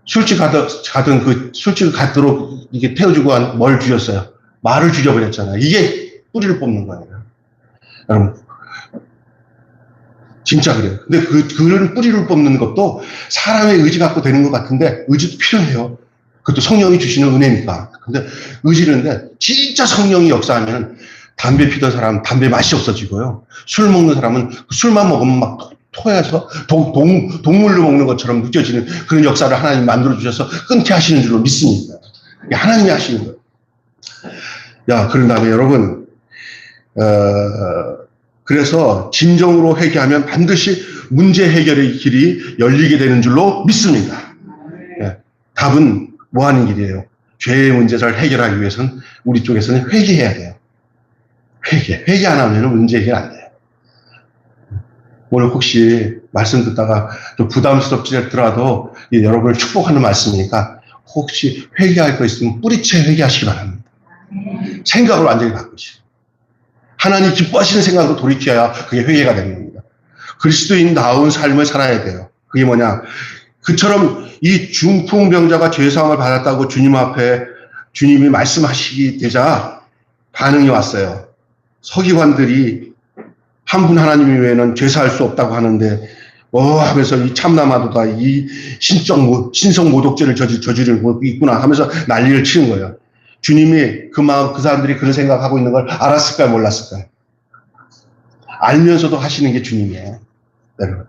술집 가든 술집 가도록 이게 태워주고 뭘 죽였어요. 말을 죽여버렸잖아요. 이게 뿌리를 뽑는 거예요. 여러분. 진짜 그래요. 근데 그런 뿌리를 뽑는 것도 사람의 의지 갖고 되는 것 같은데 의지도 필요해요. 그것도 성령이 주시는 은혜니까. 근데 의지는데 진짜 성령이 역사하면 담배 피던 사람은 담배 맛이 없어지고요. 술 먹는 사람은 술만 먹으면 막 토해서 동물로 먹는 것처럼 느껴지는 그런 역사를 하나님 만들어 주셔서 끊게 하시는 줄로 믿습니다. 하나님이 하시는 거예요. 그런 다음에 여러분, 그래서 진정으로 회개하면 반드시 문제 해결의 길이 열리게 되는 줄로 믿습니다. 답은 뭐 하는 길이에요? 죄의 문제를 해결하기 위해서는 우리 쪽에서는 회개해야 돼요. 회개 안 하면 문제 해결 안 돼요. 오늘 혹시 말씀 듣다가 좀 부담스럽더라도 여러분을 축복하는 말씀이니까 혹시 회개할 거 있으면 뿌리채 회개하시기 바랍니다. 생각을 완전히 바꾸시고. 하나님 기뻐하시는 생각으로 돌이켜야 그게 회개가 되는 겁니다. 그리스도인다운 삶을 살아야 돼요. 그게 뭐냐? 그처럼 이 중풍병자가 죄사함을 받았다고 주님 앞에 주님이 말씀하시기 되자 반응이 왔어요. 서기관들이 한 분 하나님 외에는 죄사할 수 없다고 하는데 하면서 이 참나마도가 이 신성 모독죄를 저지르고 있구나 하면서 난리를 치는 거예요. 주님이 그 사람들이 그런 생각하고 있는 걸 알았을까요? 몰랐을까요? 알면서도 하시는 게 주님이에요. 여러분.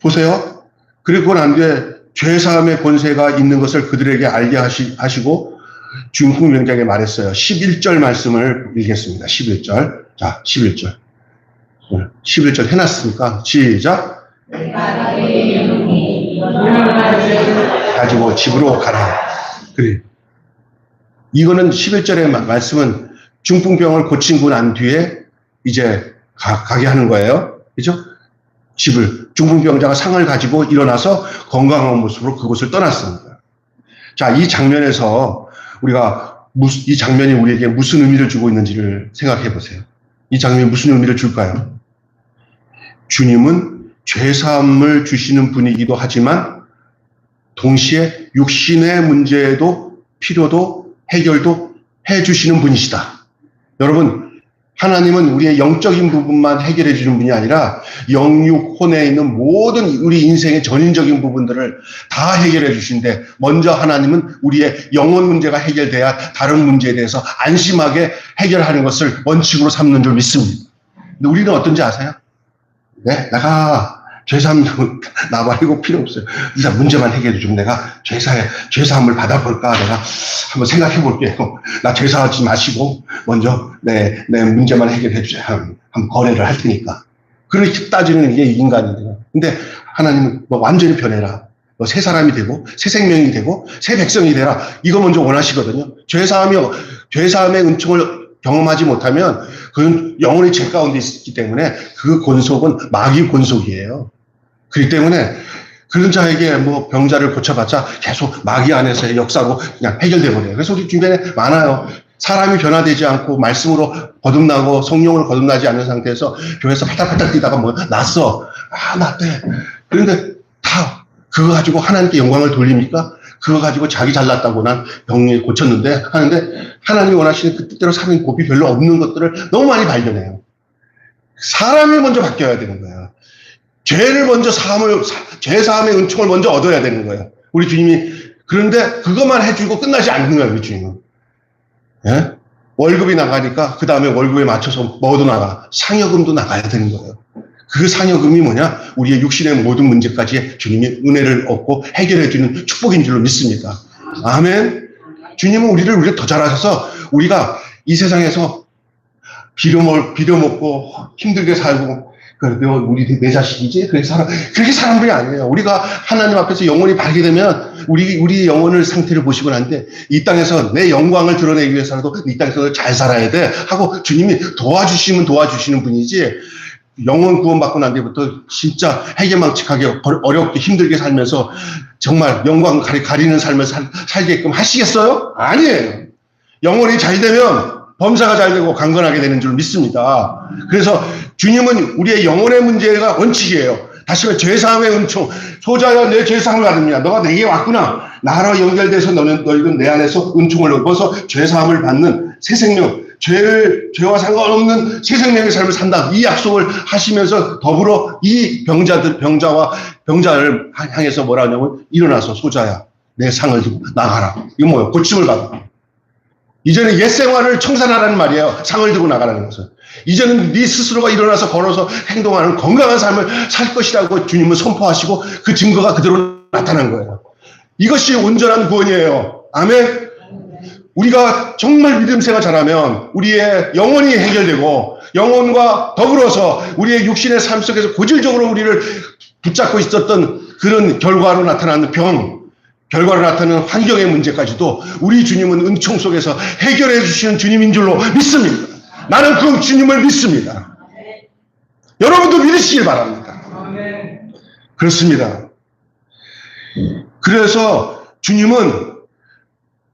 보세요. 그리고 난 뒤에 죄사함의 권세가 있는 것을 그들에게 알게 하시고 중풍병자에게 말했어요. 11절 말씀을 읽겠습니다. 11절. 자, 11절. 11절 해놨으니까 시작. 가지고 집으로 가라. 그래. 이거는 11절의 말씀은 중풍병을 고치고 난 뒤에 이제 가게 하는 거예요. 그죠? 중풍병자가 상을 가지고 일어나서 건강한 모습으로 그곳을 떠났습니다. 자, 이 장면에서 이 장면이 우리에게 무슨 의미를 주고 있는지를 생각해 보세요. 이 장면이 무슨 의미를 줄까요? 주님은 죄사함을 주시는 분이기도 하지만 동시에 육신의 문제에도 필요도 해결도 해주시는 분이시다. 여러분, 하나님은 우리의 영적인 부분만 해결해 주는 분이 아니라 영육, 혼에 있는 모든 우리 인생의 전인적인 부분들을 다 해결해 주시는데 먼저 하나님은 우리의 영혼 문제가 해결돼야 다른 문제에 대해서 안심하게 해결하는 것을 원칙으로 삼는 줄 믿습니다. 근데 우리는 어떤지 아세요? 네, 내가 죄사함도 나 말고 필요 없어요. 일단 문제만 해결해 좀 내가 죄사함을 받아볼까 내가 한번 생각해 볼게요. 나 죄사하지 마시고 먼저 내 문제만 해결해 주세요. 한번 거래를 할 테니까. 그렇게 따지는 게 인간이에요. 근데 하나님은 뭐 완전히 변해라. 뭐 새 사람이 되고 새 생명이 되고 새 백성이 되라. 이거 먼저 원하시거든요. 죄사함의 은총을 경험하지 못하면 그건 영혼의 죄 가운데 있기 때문에 그 권속은 마귀 권속이에요. 그렇기 때문에 그런 자에게 뭐 병자를 고쳐봤자 계속 마귀 안에서의 역사로 그냥 해결돼 버려요. 그래서 우리 주변에 많아요. 사람이 변화되지 않고 말씀으로 거듭나고 성령으로 거듭나지 않는 상태에서 교회에서 팔딱팔딱 뛰다가 뭐 났어. 났대. 그런데 다 그거 가지고 하나님께 영광을 돌립니까? 그거 가지고 자기 잘났다고 난 병이 고쳤는데 하는데 하나님이 원하시는 그 뜻대로 사는 곱이 별로 없는 것들을 너무 많이 발견해요. 사람이 먼저 바뀌어야 되는 거예요. 죄를 먼저 죄사함의 은총을 먼저 얻어야 되는 거예요. 우리 주님이 그런데 그것만 해주고 끝나지 않는 거예요. 우리 주님은. 예? 월급이 나가니까 그 다음에 월급에 맞춰서 뭐도 나가. 상여금도 나가야 되는 거예요. 그 상여금이 뭐냐? 우리의 육신의 모든 문제까지 주님이 은혜를 얻고 해결해주는 축복인 줄로 믿습니다. 아멘. 주님은 우리를 더 잘하셔서 우리가 이 세상에서 비려먹고 힘들게 살고 우리 내 자식이지? 그렇게 사는 분이 아니에요. 우리가 하나님 앞에서 영혼이 밝게 되면 우리 영혼을 상태를 보시고 나는데 이 땅에서 내 영광을 드러내기 위해서라도 이 땅에서 잘 살아야 돼 하고 주님이 도와주시면 도와주시는 분이지 영혼 구원받고 난 뒤부터 진짜 해괴망측하게 어렵게 힘들게 살면서 정말 영광 가리는 삶을 살게끔 하시겠어요? 아니에요. 영혼이 잘 되면 범사가 잘 되고 강건하게 되는 줄 믿습니다. 그래서 주님은 우리의 영혼의 문제가 원칙이에요. 다시 말해 죄사함의 은총. 소자야 내 죄사함을 받느냐. 너가 내게 왔구나. 나로 연결돼서 너희는 내 안에서 은총을 얻어서 죄사함을 받는 새 생명. 죄와 상관없는 새 생명의 삶을 산다. 이 약속을 하시면서 더불어 이 병자를 향해서 뭐라 하냐면 일어나서 소자야 내 상을 두고 나가라. 이거 뭐예요? 고침을 받아. 이제는 옛 생활을 청산하라는 말이에요. 상을 들고 나가라는 것은. 이제는 네 스스로가 일어나서 걸어서 행동하는 건강한 삶을 살 것이라고 주님은 선포하시고 그 증거가 그대로 나타난 거예요. 이것이 온전한 구원이에요. 아멘. 우리가 정말 믿음 생활 잘하면 우리의 영혼이 해결되고 영혼과 더불어서 우리의 육신의 삶 속에서 고질적으로 우리를 붙잡고 있었던 그런 결과로 나타나는 결과로 나타나는 환경의 문제까지도 우리 주님은 은총 속에서 해결해 주시는 주님인 줄로 믿습니다. 나는 그 주님을 믿습니다. 여러분도 믿으시길 바랍니다. 그렇습니다. 그래서 주님은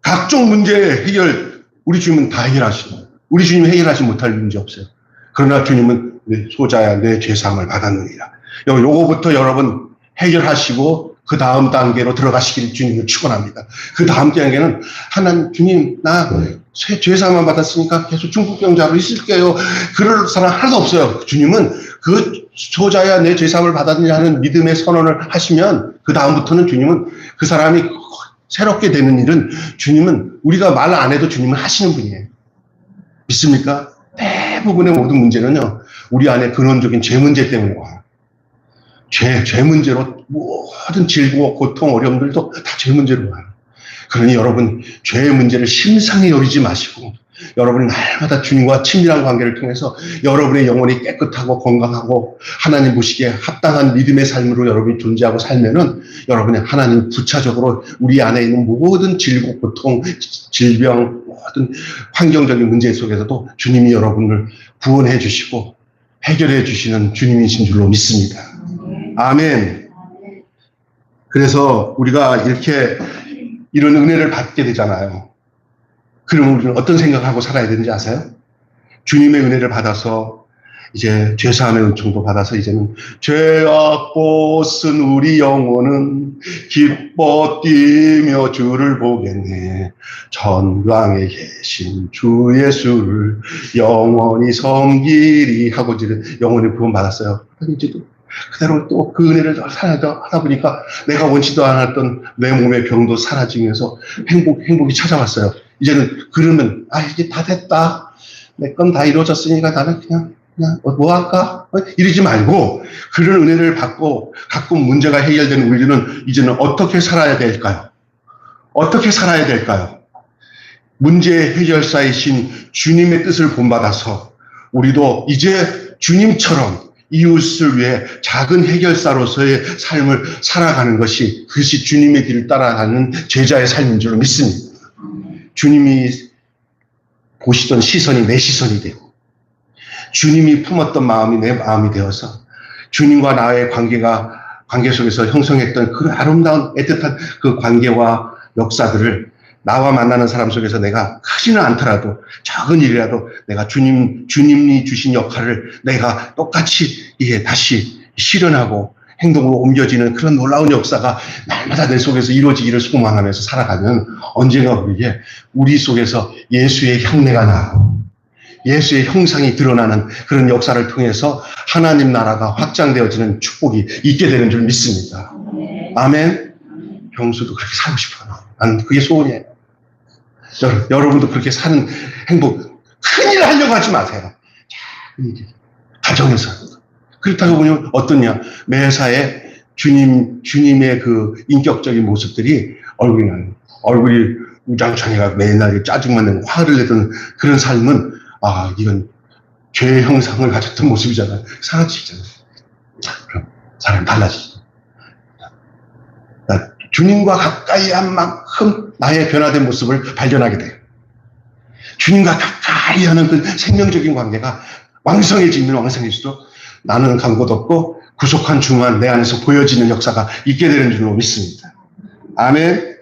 각종 문제의 우리 주님은 다 해결하십니다. 우리 주님이 해결하지 못할 문제 없어요. 그러나 주님은 내 소자야 내 죄사함을 받았느니라. 요거부터 여러분 해결하시고 그 다음 단계로 들어가시길 주님을 축원합니다. 그 다음 단계는 하나님 주님 나 죄사함만 받았으니까 계속 중풍병자로 있을게요. 그럴 사람 하나도 없어요. 주님은 그 소자야 내 죄사함을 받았느냐 하는 믿음의 선언을 하시면 그 다음부터는 주님은 그 사람이 새롭게 되는 일은 주님은 우리가 말 안 해도 주님은 하시는 분이에요. 믿습니까? 대부분의 모든 문제는요. 우리 안에 근원적인 죄 문제 때문에 와요. 죄 문제로 모든 질고 고통 어려움들도 다 죄 문제로 와요. 그러니 여러분 죄의 문제를 심상히 여기지 마시고 여러분이 날마다 주님과 친밀한 관계를 통해서 여러분의 영혼이 깨끗하고 건강하고 하나님 보시기에 합당한 믿음의 삶으로 여러분이 존재하고 살면은 여러분이 하나님 부차적으로 우리 안에 있는 모든 질고 고통, 질병, 모든 환경적인 문제 속에서도 주님이 여러분을 구원해 주시고 해결해 주시는 주님이신 줄로 믿습니다. 아멘. 그래서 우리가 이렇게 이런 은혜를 받게 되잖아요. 그러면 우리는 어떤 생각을 하고 살아야 되는지 아세요? 주님의 은혜를 받아서 이제 죄사함의 은총도 받아서 이제는 죄악 벗은 우리 영혼은 기뻐 뛰며 주를 보겠네. 전강에 계신 주 예수를 영원히 섬기리 하고 이제 영혼의 구원 받았어요. 이제도 그대로 또 그 은혜를 하다 보니까 내가 원치도 않았던 내 몸의 병도 사라지면서 행복이 찾아왔어요. 이제는 그러면 이게 다 됐다. 내 건 다 이루어졌으니까 나는 그냥 그냥 뭐 할까? 이러지 말고 그런 은혜를 받고 가끔 문제가 해결된 우리는 이제는 어떻게 살아야 될까요? 어떻게 살아야 될까요? 문제의 해결사이신 주님의 뜻을 본받아서 우리도 이제 주님처럼 이웃을 위해 작은 해결사로서의 삶을 살아가는 것이 그것이 주님의 길을 따라가는 제자의 삶인 줄 믿습니다. 주님이 보시던 시선이 내 시선이 되고 주님이 품었던 마음이 내 마음이 되어서 주님과 나의 관계 속에서 형성했던 그 아름다운 애틋한 그 관계와 역사들을 나와 만나는 사람 속에서 내가 크지는 않더라도 작은 일이라도 내가 주님이 주신 역할을 내가 똑같이 이게 다시 실현하고 행동으로 옮겨지는 그런 놀라운 역사가 날마다 내 속에서 이루어지기를 소망하면서 살아가면 언젠가 우리 속에서 예수의 향내가 나고 예수의 형상이 드러나는 그런 역사를 통해서 하나님 나라가 확장되어지는 축복이 있게 되는 줄 믿습니다. 아멘. 병수도 그렇게 살고 싶어요. 나는 그게 소원이에요. 여러분도 그렇게 사는 행복, 큰일 하려고 하지 마세요. 작은 일, 가정에서. 그렇다고 보면 어떠냐? 매사에 주님의 그 인격적인 모습들이 얼굴이 우장창해가 맨날 짜증만 내고 화를 내던 그런 삶은, 이건 죄의 형상을 가졌던 모습이잖아요. 사라지잖아요. 그럼 사람이 달라지죠. 주님과 가까이 한 만큼 나의 변화된 모습을 발견하게 돼요. 주님과 가까이 하는 그 생명적인 관계가 왕성해지면 왕성해질수록 나는 간 곳 없고 구속한 주만 내 안에서 보여지는 역사가 있게 되는 줄로 믿습니다. 아멘.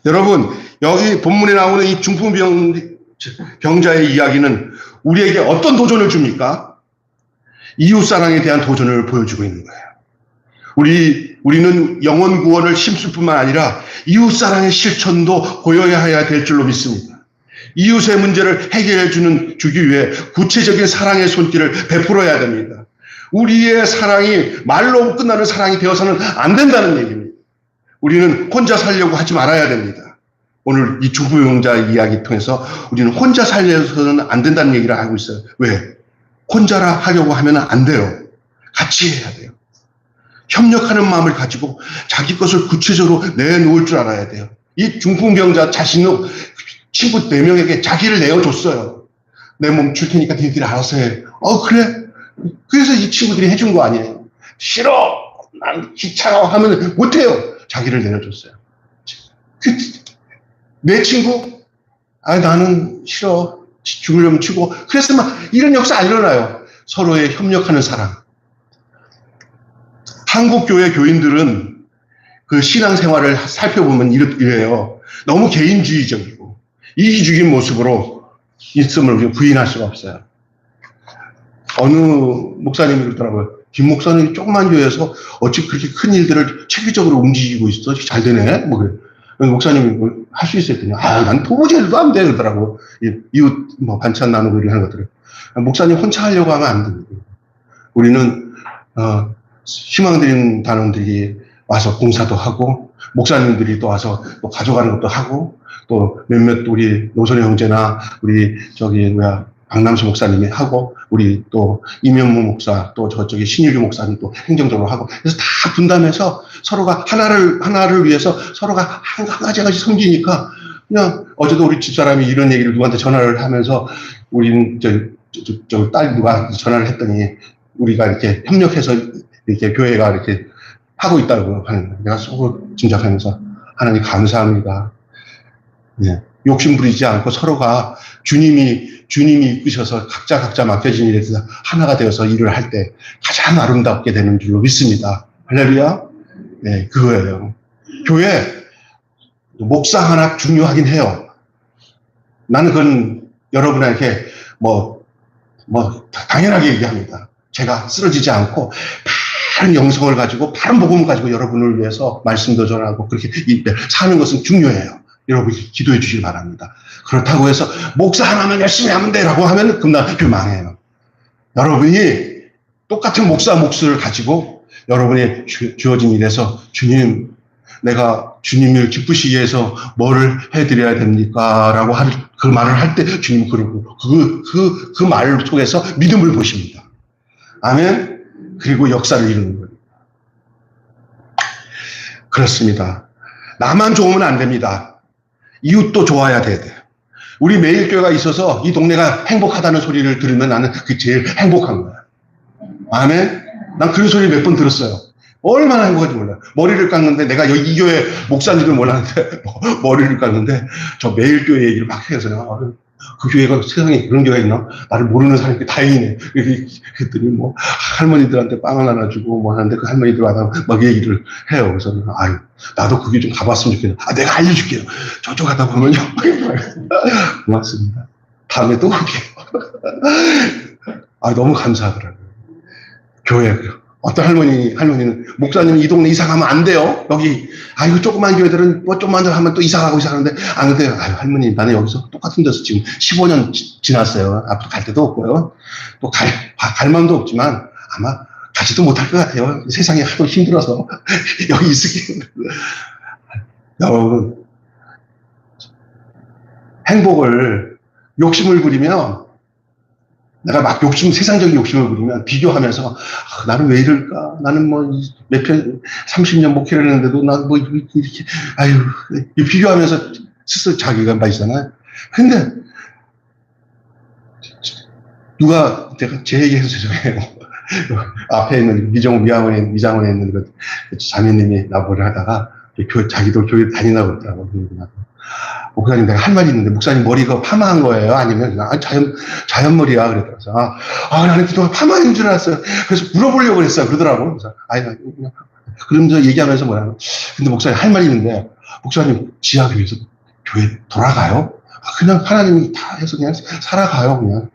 여러분, 여기 본문에 나오는 이 중풍병자의 이야기는 우리에게 어떤 도전을 줍니까? 이웃사랑에 대한 도전을 보여주고 있는 거예요. 우리는 영혼 구원을 힘쓸 뿐만 아니라 이웃사랑의 실천도 보여야 될 줄로 믿습니다. 이웃의 문제를 해결해주기 위해 구체적인 사랑의 손길을 베풀어야 됩니다. 우리의 사랑이 말로 끝나는 사랑이 되어서는 안 된다는 얘기입니다. 우리는 혼자 살려고 하지 말아야 됩니다. 오늘 이 중풍병자 이야기 통해서 우리는 혼자 살려서는 안 된다는 얘기를 하고 있어요. 왜? 혼자라 하려고 하면 안 돼요. 같이 해야 돼요. 협력하는 마음을 가지고 자기 것을 구체적으로 내놓을 줄 알아야 돼요. 이 중풍병자 자신은 친구 4명에게 자기를 내어줬어요. 내 몸 줄 테니까 니들이 알아서 해. 그래. 그래서 이 친구들이 해준 거 아니에요. 싫어. 난 귀찮아 하면 못해요. 자기를 내려줬어요. 내 친구? 나는 싫어. 죽으려면 치고. 그래서 막 이런 역사 안 일어나요. 서로의 협력하는 사랑. 한국 교회 교인들은 그 신앙생활을 살펴보면 이래요. 너무 개인주의적이고 이기적인 모습으로 있음을 부인할 수가 없어요. 어느 목사님이 그러더라고요. 김 목사님이 조그만 교회에서 어찌 그렇게 큰 일들을 체계적으로 움직이고 있어? 잘 되네? 뭐 그래. 목사님이 할 수 있어요. 난 도무지 해도 안 돼. 그러더라고. 이웃 반찬 나누고 이런 것들을. 목사님 혼자 하려고 하면 안 됩니다. 우리는, 희망드린 단원들이 와서 공사도 하고, 목사님들이 또 와서 또 가져가는 것도 하고, 또 몇몇 우리 노선의 형제나 우리 박남수 목사님이 하고, 우리 또 이면무 목사, 또 저쪽에 신유리 목사님 또 행정적으로 하고, 그래서 다 분담해서 서로가 하나를 위해서 서로가 한 가지 섬기니까, 그냥 어제도 우리 집사람이 이런 얘기를 누구한테 전화를 하면서, 우리는 딸 누가 전화를 했더니, 우리가 이렇게 협력해서 이렇게 교회가 이렇게 하고 있다고 하는 거예요. 내가 속으로 짐작하면서, 하나님 감사합니다. 네. 욕심 부리지 않고 서로가 주님이 이끄셔서 각자 맡겨진 일에 대해서 하나가 되어서 일을 할 때 가장 아름답게 되는 줄로 믿습니다. 할렐루야. 네, 그거예요. 교회 목사 하나 중요하긴 해요. 나는 그건 여러분에게 당연하게 얘기합니다. 제가 쓰러지지 않고 바른 영성을 가지고 바른 복음을 가지고 여러분을 위해서 말씀도 전하고 그렇게 사는 것은 중요해요. 여러분이 기도해 주시기 바랍니다. 그렇다고 해서 목사 하나만 열심히 하면 돼라고 하면 금방 망해요. 여러분이 똑같은 목사 몫을 가지고 여러분이 주어진 일에서 주님 내가 주님을 기쁘시게 해서 뭐를 해드려야 됩니까? 라고 그 말을 할 때 주님 그러고 그 말 속에서 믿음을 보십니다. 아멘. 그리고 역사를 이루는 거예요. 그렇습니다. 나만 좋으면 안 됩니다. 이웃도 좋아야 돼요. 우리 매일교회가 있어서 이 동네가 행복하다는 소리를 들으면 나는 그게 제일 행복한 거야. 아멘. 난 그런 소리 몇 번 들었어요. 얼마나 행복한지 몰라요. 머리를 깎는데 내가 여기 이 교회 목사님들 몰랐는데 머리를 깎는데 저 매일교회 얘기를 막 해서 그 교회가 세상에 그런 교회가 있나? 나를 모르는 사람이 다행이네. 그랬더니 뭐 할머니들한테 빵 하나 주고 뭐 하는데 그 할머니들 와서 막 얘기를 해요. 그래서 아유 나도 그게 좀 가봤으면 좋겠네. 아 내가 알려줄게요. 저쪽 가다 보면요. 고맙습니다. 다음에 또 올게요. 아 너무 감사하더라고요. 교회 어떤 할머니는 목사님 이 동네 이사 가면 안 돼요. 여기 아이고 조그만 교회들은 뭐 좀만 더 하면 또 이사 가고 가는데 안 돼요. 아유 할머니 나는 여기서 똑같은 데서 지금 15년 지났어요. 앞으로 갈 데도 없고요. 또 갈 마음도 없지만 아마 가지도 못할 것 같아요. 세상이 하도 힘들어서 여기 있을게요. 여러분 행복을 욕심을 부리면 내가 막 세상적인 욕심을 부리면 비교하면서, 나는 왜 이럴까? 나는 뭐, 30년 목회를 했는데도 난 뭐, 이렇게, 아유, 비교하면서 스스로 자기가 빠지잖아요. 근데, 제가 제 얘기해서 죄송해요. 앞에 있는 미장원에 있는 그 자매님이 나보를 하다가, 자기도 교회 다니라고 그러더라고요. 목사님 내가 할 말이 있는데 목사님 머리가 파마한 거예요? 아니면 그냥 자연머리야? 그랬더라고요. 나는 그동안 파마인 줄 알았어요. 그래서 물어보려고 그랬어요. 그러더라고요. 그래서 그러면서 얘기하면서 뭐라고. 근데 목사님 할 말이 있는데 목사님 지하교회에서 교회 돌아가요? 그냥 하나님이 다 해서 그냥 살아가요. 그냥.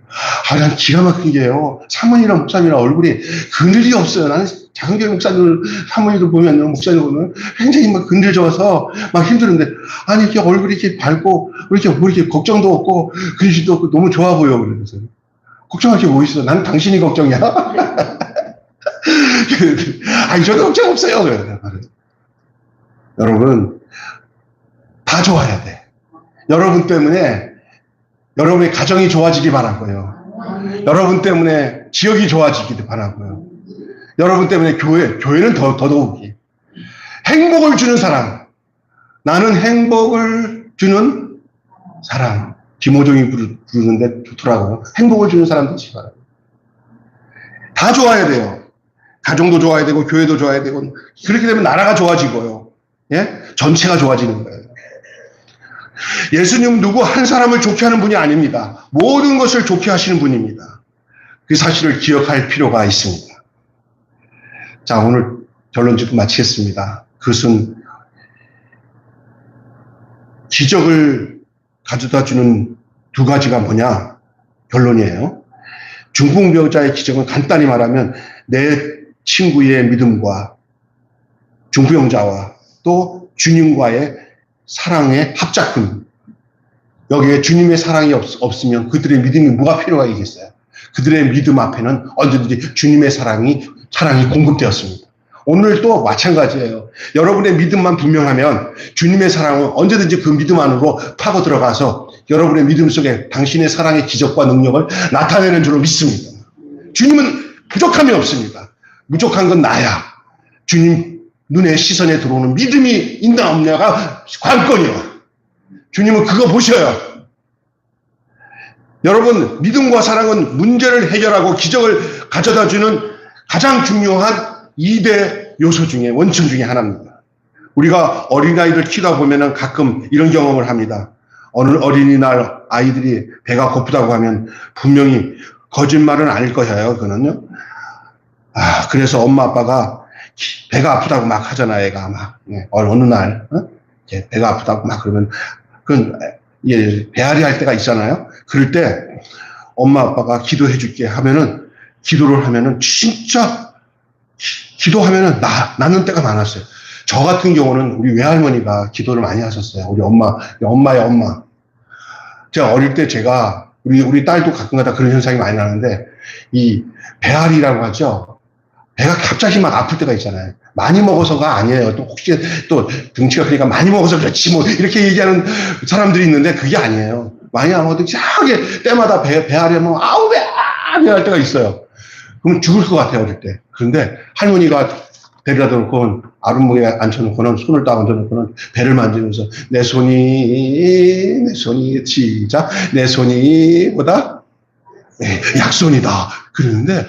난 기가 막힌 게요. 사모님이랑 목사님이랑 얼굴이 그늘이 없어요. 나는 작은 교회 목사님들, 사모님들 보면, 목사님 보면 굉장히 막 그늘져서 막 힘드는데, 아니, 이렇게 얼굴이 이렇게 밝고, 이렇게 걱정도 없고, 근심도 없고, 너무 좋아 보여. 그래서. 걱정할 게 뭐 있어? 나는 당신이 걱정이야. 아니, 저도 걱정 없어요. 그래요. 여러분, 다 좋아야 돼. 여러분 때문에 여러분의 가정이 좋아지기 바라고요. 여러분 때문에 지역이 좋아지기도 바라고요. 여러분 때문에 교회는 더더욱이 행복을 주는 사람. 나는 행복을 주는 사람. 김호종이 부르는데 좋더라고요. 행복을 주는 사람 되시기 바랍니다. 다 좋아야 돼요. 가정도 좋아야 되고 교회도 좋아야 되고 그렇게 되면 나라가 좋아지고요. 예? 전체가 좋아지는 거예요. 예수님은 누구 한 사람을 좋게 하는 분이 아닙니다. 모든 것을 좋게 하시는 분입니다. 그 사실을 기억할 필요가 있습니다. 자, 오늘 결론 짓고 마치겠습니다. 그것은 기적을 가져다 주는 두 가지가 뭐냐? 결론이에요. 중풍병자의 기적은 간단히 말하면 내 친구의 믿음과 중풍병자와 또 주님과의 사랑의 합작품. 여기에 주님의 사랑이 없으면 그들의 믿음이 뭐가 필요가 있겠어요? 그들의 믿음 앞에는 언제든지 주님의 사랑이 공급되었습니다. 오늘도 마찬가지예요. 여러분의 믿음만 분명하면 주님의 사랑은 언제든지 그 믿음 안으로 파고 들어가서 여러분의 믿음 속에 당신의 사랑의 기적과 능력을 나타내는 줄로 믿습니다. 주님은 부족함이 없습니다. 부족한 건 나야. 주님 눈에 시선에 들어오는 믿음이 있나 없냐가 관건이야. 주님은 그거 보셔요. 여러분, 믿음과 사랑은 문제를 해결하고 기적을 가져다주는 가장 중요한 2대 요소 중에 원천 중에 하나입니다. 우리가 어린아이들 키우다 보면은 가끔 이런 경험을 합니다. 어느 어린이날 아이들이 배가 고프다고 하면 분명히 거짓말은 아닐 거예요. 그거는요. 그래서 엄마 아빠가 배가 아프다고 막 하잖아, 애가 막. 어느 날, 배가 아프다고 막 그러면, 배앓이 할 때가 있잖아요. 그럴 때, 엄마 아빠가 기도해 줄게 하면은, 기도를 하면은, 진짜, 기도하면은, 낫는 때가 많았어요. 저 같은 경우는 우리 외할머니가 기도를 많이 하셨어요. 우리 엄마의 엄마. 제가 어릴 때 우리 딸도 가끔가다 그런 현상이 많이 나는데, 이 배앓이라고 하죠. 배가 갑자기 막 아플 때가 있잖아요. 많이 먹어서가 아니에요. 또 혹시 또 등치가 크니까 많이 먹어서 그렇지 뭐 이렇게 얘기하는 사람들이 있는데 그게 아니에요. 많이 안 먹어도 이상하게 때마다 배 아래면 아우 배야 할 때가 있어요. 그럼 죽을 것 같아요, 어릴 때. 그런데 할머니가 데려다 놓고 아랫목에 앉혀놓고는 손을 딱 얹어놓고는 배를 만지면서 내 손이 시작 내 손이 뭐다? 약손이다. 그러는데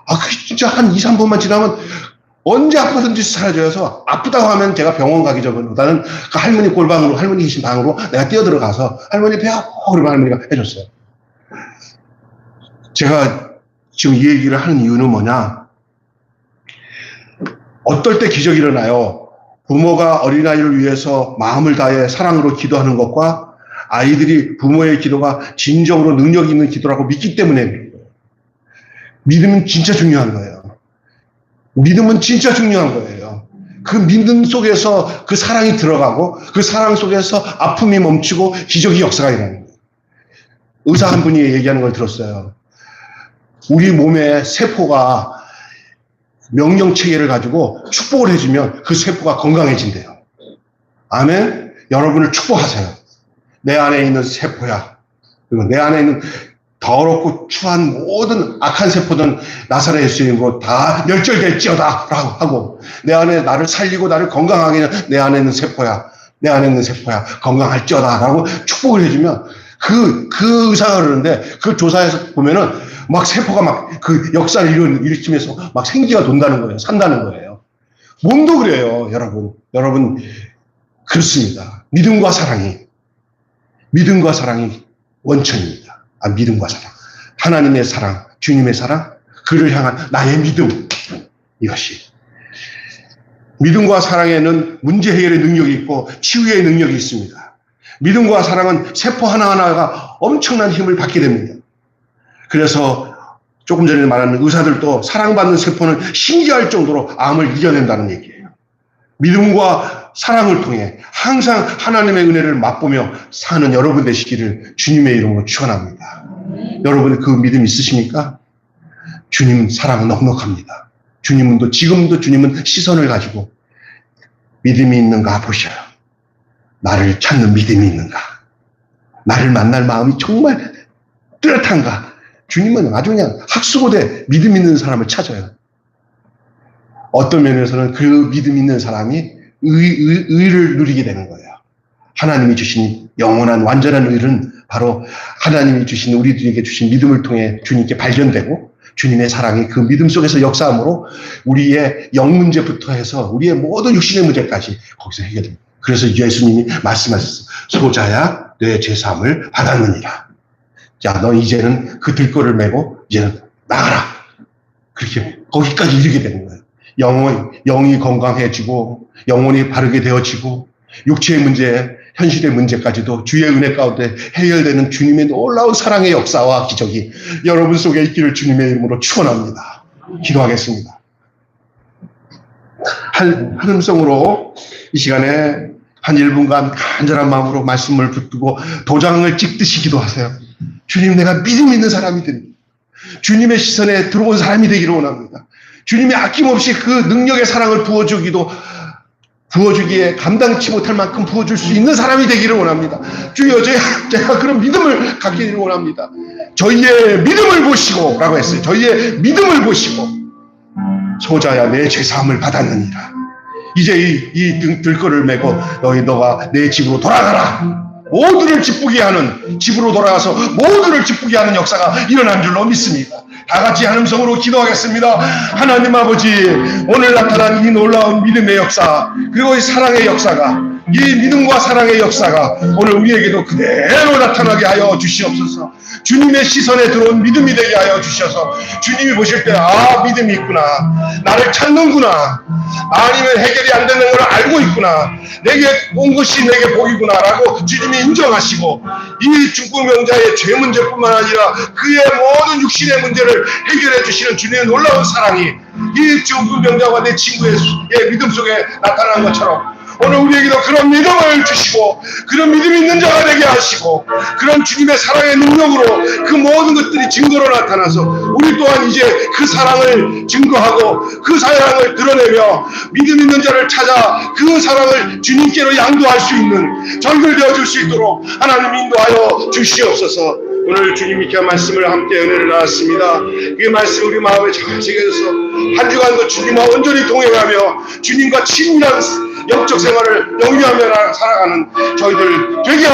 그 진짜 한 2, 3분만 지나면 언제 아프든지 사라져서 아프다고 하면 제가 병원 가기 전보다는 그 할머니 골방으로 할머니 계신 방으로 내가 뛰어들어가서 할머니 배 아파 그러면 할머니가 해줬어요. 제가 지금 이 얘기를 하는 이유는 뭐냐? 어떨 때 기적이 일어나요? 부모가 어린아이를 위해서 마음을 다해 사랑으로 기도하는 것과 아이들이 부모의 기도가 진정으로 능력 있는 기도라고 믿기 때문에 그래요. 믿음은 진짜 중요한 거예요. 믿음은 진짜 중요한 거예요. 그 믿음 속에서 그 사랑이 들어가고 그 사랑 속에서 아픔이 멈추고 기적의 역사가 일어나는 거예요. 의사 한 분이 얘기하는 걸 들었어요. 우리 몸의 세포가 명령체계를 가지고 축복을 해주면 그 세포가 건강해진대요. 아멘. 여러분을 축복하세요. 내 안에 있는 세포야. 그리고 내 안에 있는 더럽고 추한 모든 악한 세포는 나사렛 예수님으로 다 멸절될지어다 라고 하고 내 안에 나를 살리고 나를 건강하게 하는 내 안에 있는 세포야. 내 안에 있는 세포야. 건강할지어다 라고 축복을 해주면 그 의사가 그러는데 그 조사에서 보면은 막 세포가 막 그 역사를 일으키면서 막 생기가 돈다는 거예요. 산다는 거예요. 몸도 그래요, 여러분. 여러분, 그렇습니다. 믿음과 사랑이 원천입니다. 믿음과 사랑. 하나님의 사랑, 주님의 사랑, 그를 향한 나의 믿음. 이것이. 믿음과 사랑에는 문제 해결의 능력이 있고 치유의 능력이 있습니다. 믿음과 사랑은 세포 하나하나가 엄청난 힘을 받게 됩니다. 그래서 조금 전에 말한 의사들도 사랑받는 세포는 신기할 정도로 암을 이겨낸다는 얘기예요. 믿음과 사랑을 통해 항상 하나님의 은혜를 맛보며 사는 여러분 되시기를 주님의 이름으로 축원합니다. 여러분 그 믿음 있으십니까? 주님 사랑은 넉넉합니다. 지금도 주님은 시선을 가지고 믿음이 있는가 보셔요. 나를 찾는 믿음이 있는가? 나를 만날 마음이 정말 뚜렷한가? 주님은 아주 그냥 학수고대 믿음 있는 사람을 찾아요. 어떤 면에서는 그 믿음 있는 사람이 의를 누리게 되는 거예요. 하나님이 주신 영원한 완전한 의는 바로 하나님이 주신 우리들에게 주신 믿음을 통해 주님께 발견되고 주님의 사랑이 그 믿음 속에서 역사함으로 우리의 영 문제부터 해서 우리의 모든 육신의 문제까지 거기서 해결됩니다. 그래서 예수님이 말씀하셨어요. 소자야 내 죄사함을 받았느니라. 자, 너 이제는 그 들보를 메고 이제는 나가라. 그렇게 거기까지 이르게 되는 거예요. 영이 건강해지고 영혼이 바르게 되어지고 육체의 문제, 현실의 문제까지도 주의 은혜 가운데 해결되는 주님의 놀라운 사랑의 역사와 기적이 여러분 속에 있기를 주님의 이름으로 축원합니다. 기도하겠습니다. 한음성으로 이 시간에 한 1분간 간절한 마음으로 말씀을 붙들고 도장을 찍듯이 기도하세요. 주님, 내가 믿음 있는 사람이 됩니다. 주님의 시선에 들어온 사람이 되기를 원합니다. 주님이 아낌없이 그 능력의 사랑을 부어주기에 감당치 못할 만큼 부어줄 수 있는 사람이 되기를 원합니다. 주여, 제가 그런 믿음을 갖기를 원합니다. 저희의 믿음을 보시고 라고 했어요. 저희의 믿음을 보시고 소자야 내 죄사함을 받았느니라. 이제 이 들거를 메고 너가 내 집으로 돌아가라. 모두를 기쁘게 하는, 집으로 돌아가서 모두를 기쁘게 하는 역사가 일어난 줄로 믿습니다. 다 같이 한음성으로 기도하겠습니다. 하나님 아버지, 오늘 나타난 이 놀라운 믿음의 역사, 그리고 이 사랑의 역사가, 이 믿음과 사랑의 역사가 오늘 우리에게도 그대로 나타나게 하여 주시옵소서. 주님의 시선에 들어온 믿음이 되게 하여 주셔서 주님이 보실 때 믿음이 있구나, 나를 찾는구나, 아니면 해결이 안 되는 걸 알고 있구나, 내게 온 것이 내게 복이구나 라고 주님이 인정하시고 이 중풍병자의 죄 문제뿐만 아니라 그의 모든 육신의 문제를 해결해 주시는 주님의 놀라운 사랑이 이 중풍병자와 내 친구의 믿음 속에 나타난 것처럼 오늘 우리에게도 그런 믿음을 주시고 그런 믿음 있는 자가 되게 하시고 그런 주님의 사랑의 능력으로 그 모든 것들이 증거로 나타나서 우리 또한 이제 그 사랑을 증거하고 그 사랑을 드러내며 믿음 있는 자를 찾아 그 사랑을 주님께로 양도할 수 있는 저희들 되어줄 수 있도록 하나님 인도하여 주시옵소서. 오늘 주님이 귀한 말씀을 함께 은혜를 나눴습니다. 그 말씀 우리 마음에 잘 새겨져서 한 주간도 주님과 온전히 동행하며 주님과 친밀한 영적 생활을 영위하며 살아가는 저희들 되게